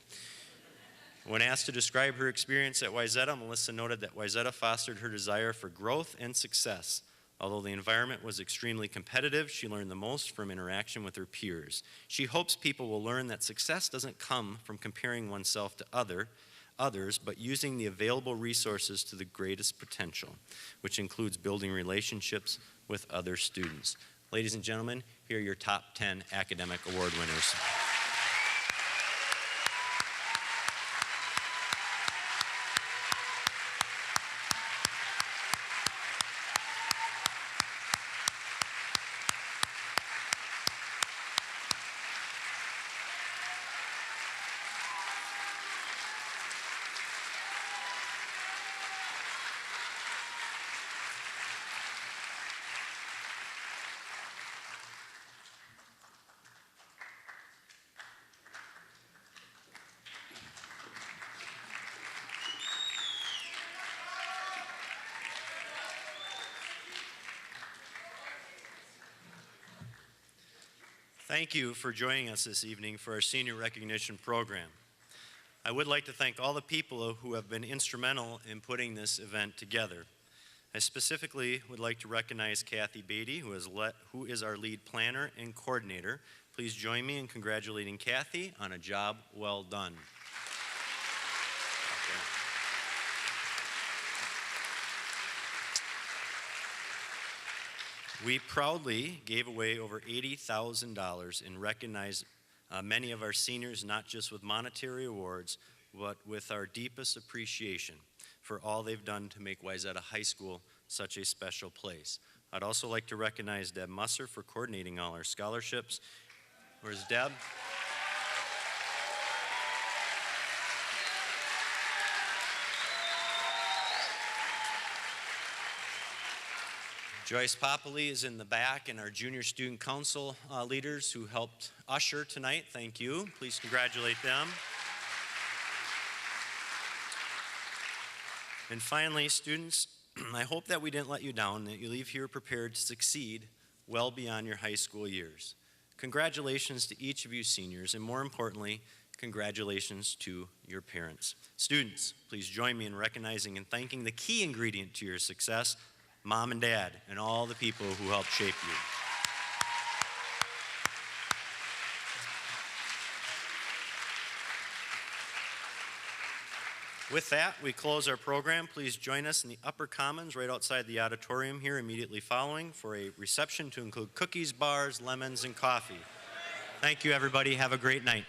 When asked to describe her experience at Wayzata, Melissa noted that Wayzata fostered her desire for growth and success. Although the environment was extremely competitive, she learned the most from interaction with her peers. She hopes people will learn that success doesn't come from comparing oneself to others, but using the available resources to the greatest potential, which includes building relationships with other students. Ladies and gentlemen, here are your top 10 academic award winners. Thank you for joining us this evening for our senior recognition program. I would like to thank all the people who have been instrumental in putting this event together. I specifically would like to recognize Kathy Beatty, who is our lead planner and coordinator. Please join me in congratulating Kathy on a job well done. We proudly gave away over $80,000 and recognized many of our seniors, not just with monetary awards, but with our deepest appreciation for all they've done to make Wayzata High School such a special place. I'd also like to recognize Deb Musser for coordinating all our scholarships. Where's Deb? Joyce Popoli is in the back, and our junior student council leaders who helped usher tonight. Thank you. Please congratulate them. And finally, students, I hope that we didn't let you down, that you leave here prepared to succeed well beyond your high school years. Congratulations to each of you seniors, and more importantly, congratulations to your parents. Students, please join me in recognizing and thanking the key ingredient to your success, Mom and Dad, and all the people who helped shape you. With that, we close our program. Please join us in the upper commons right outside the auditorium here immediately following for a reception to include cookies, bars, lemons, and coffee. Thank you, everybody. Have a great night.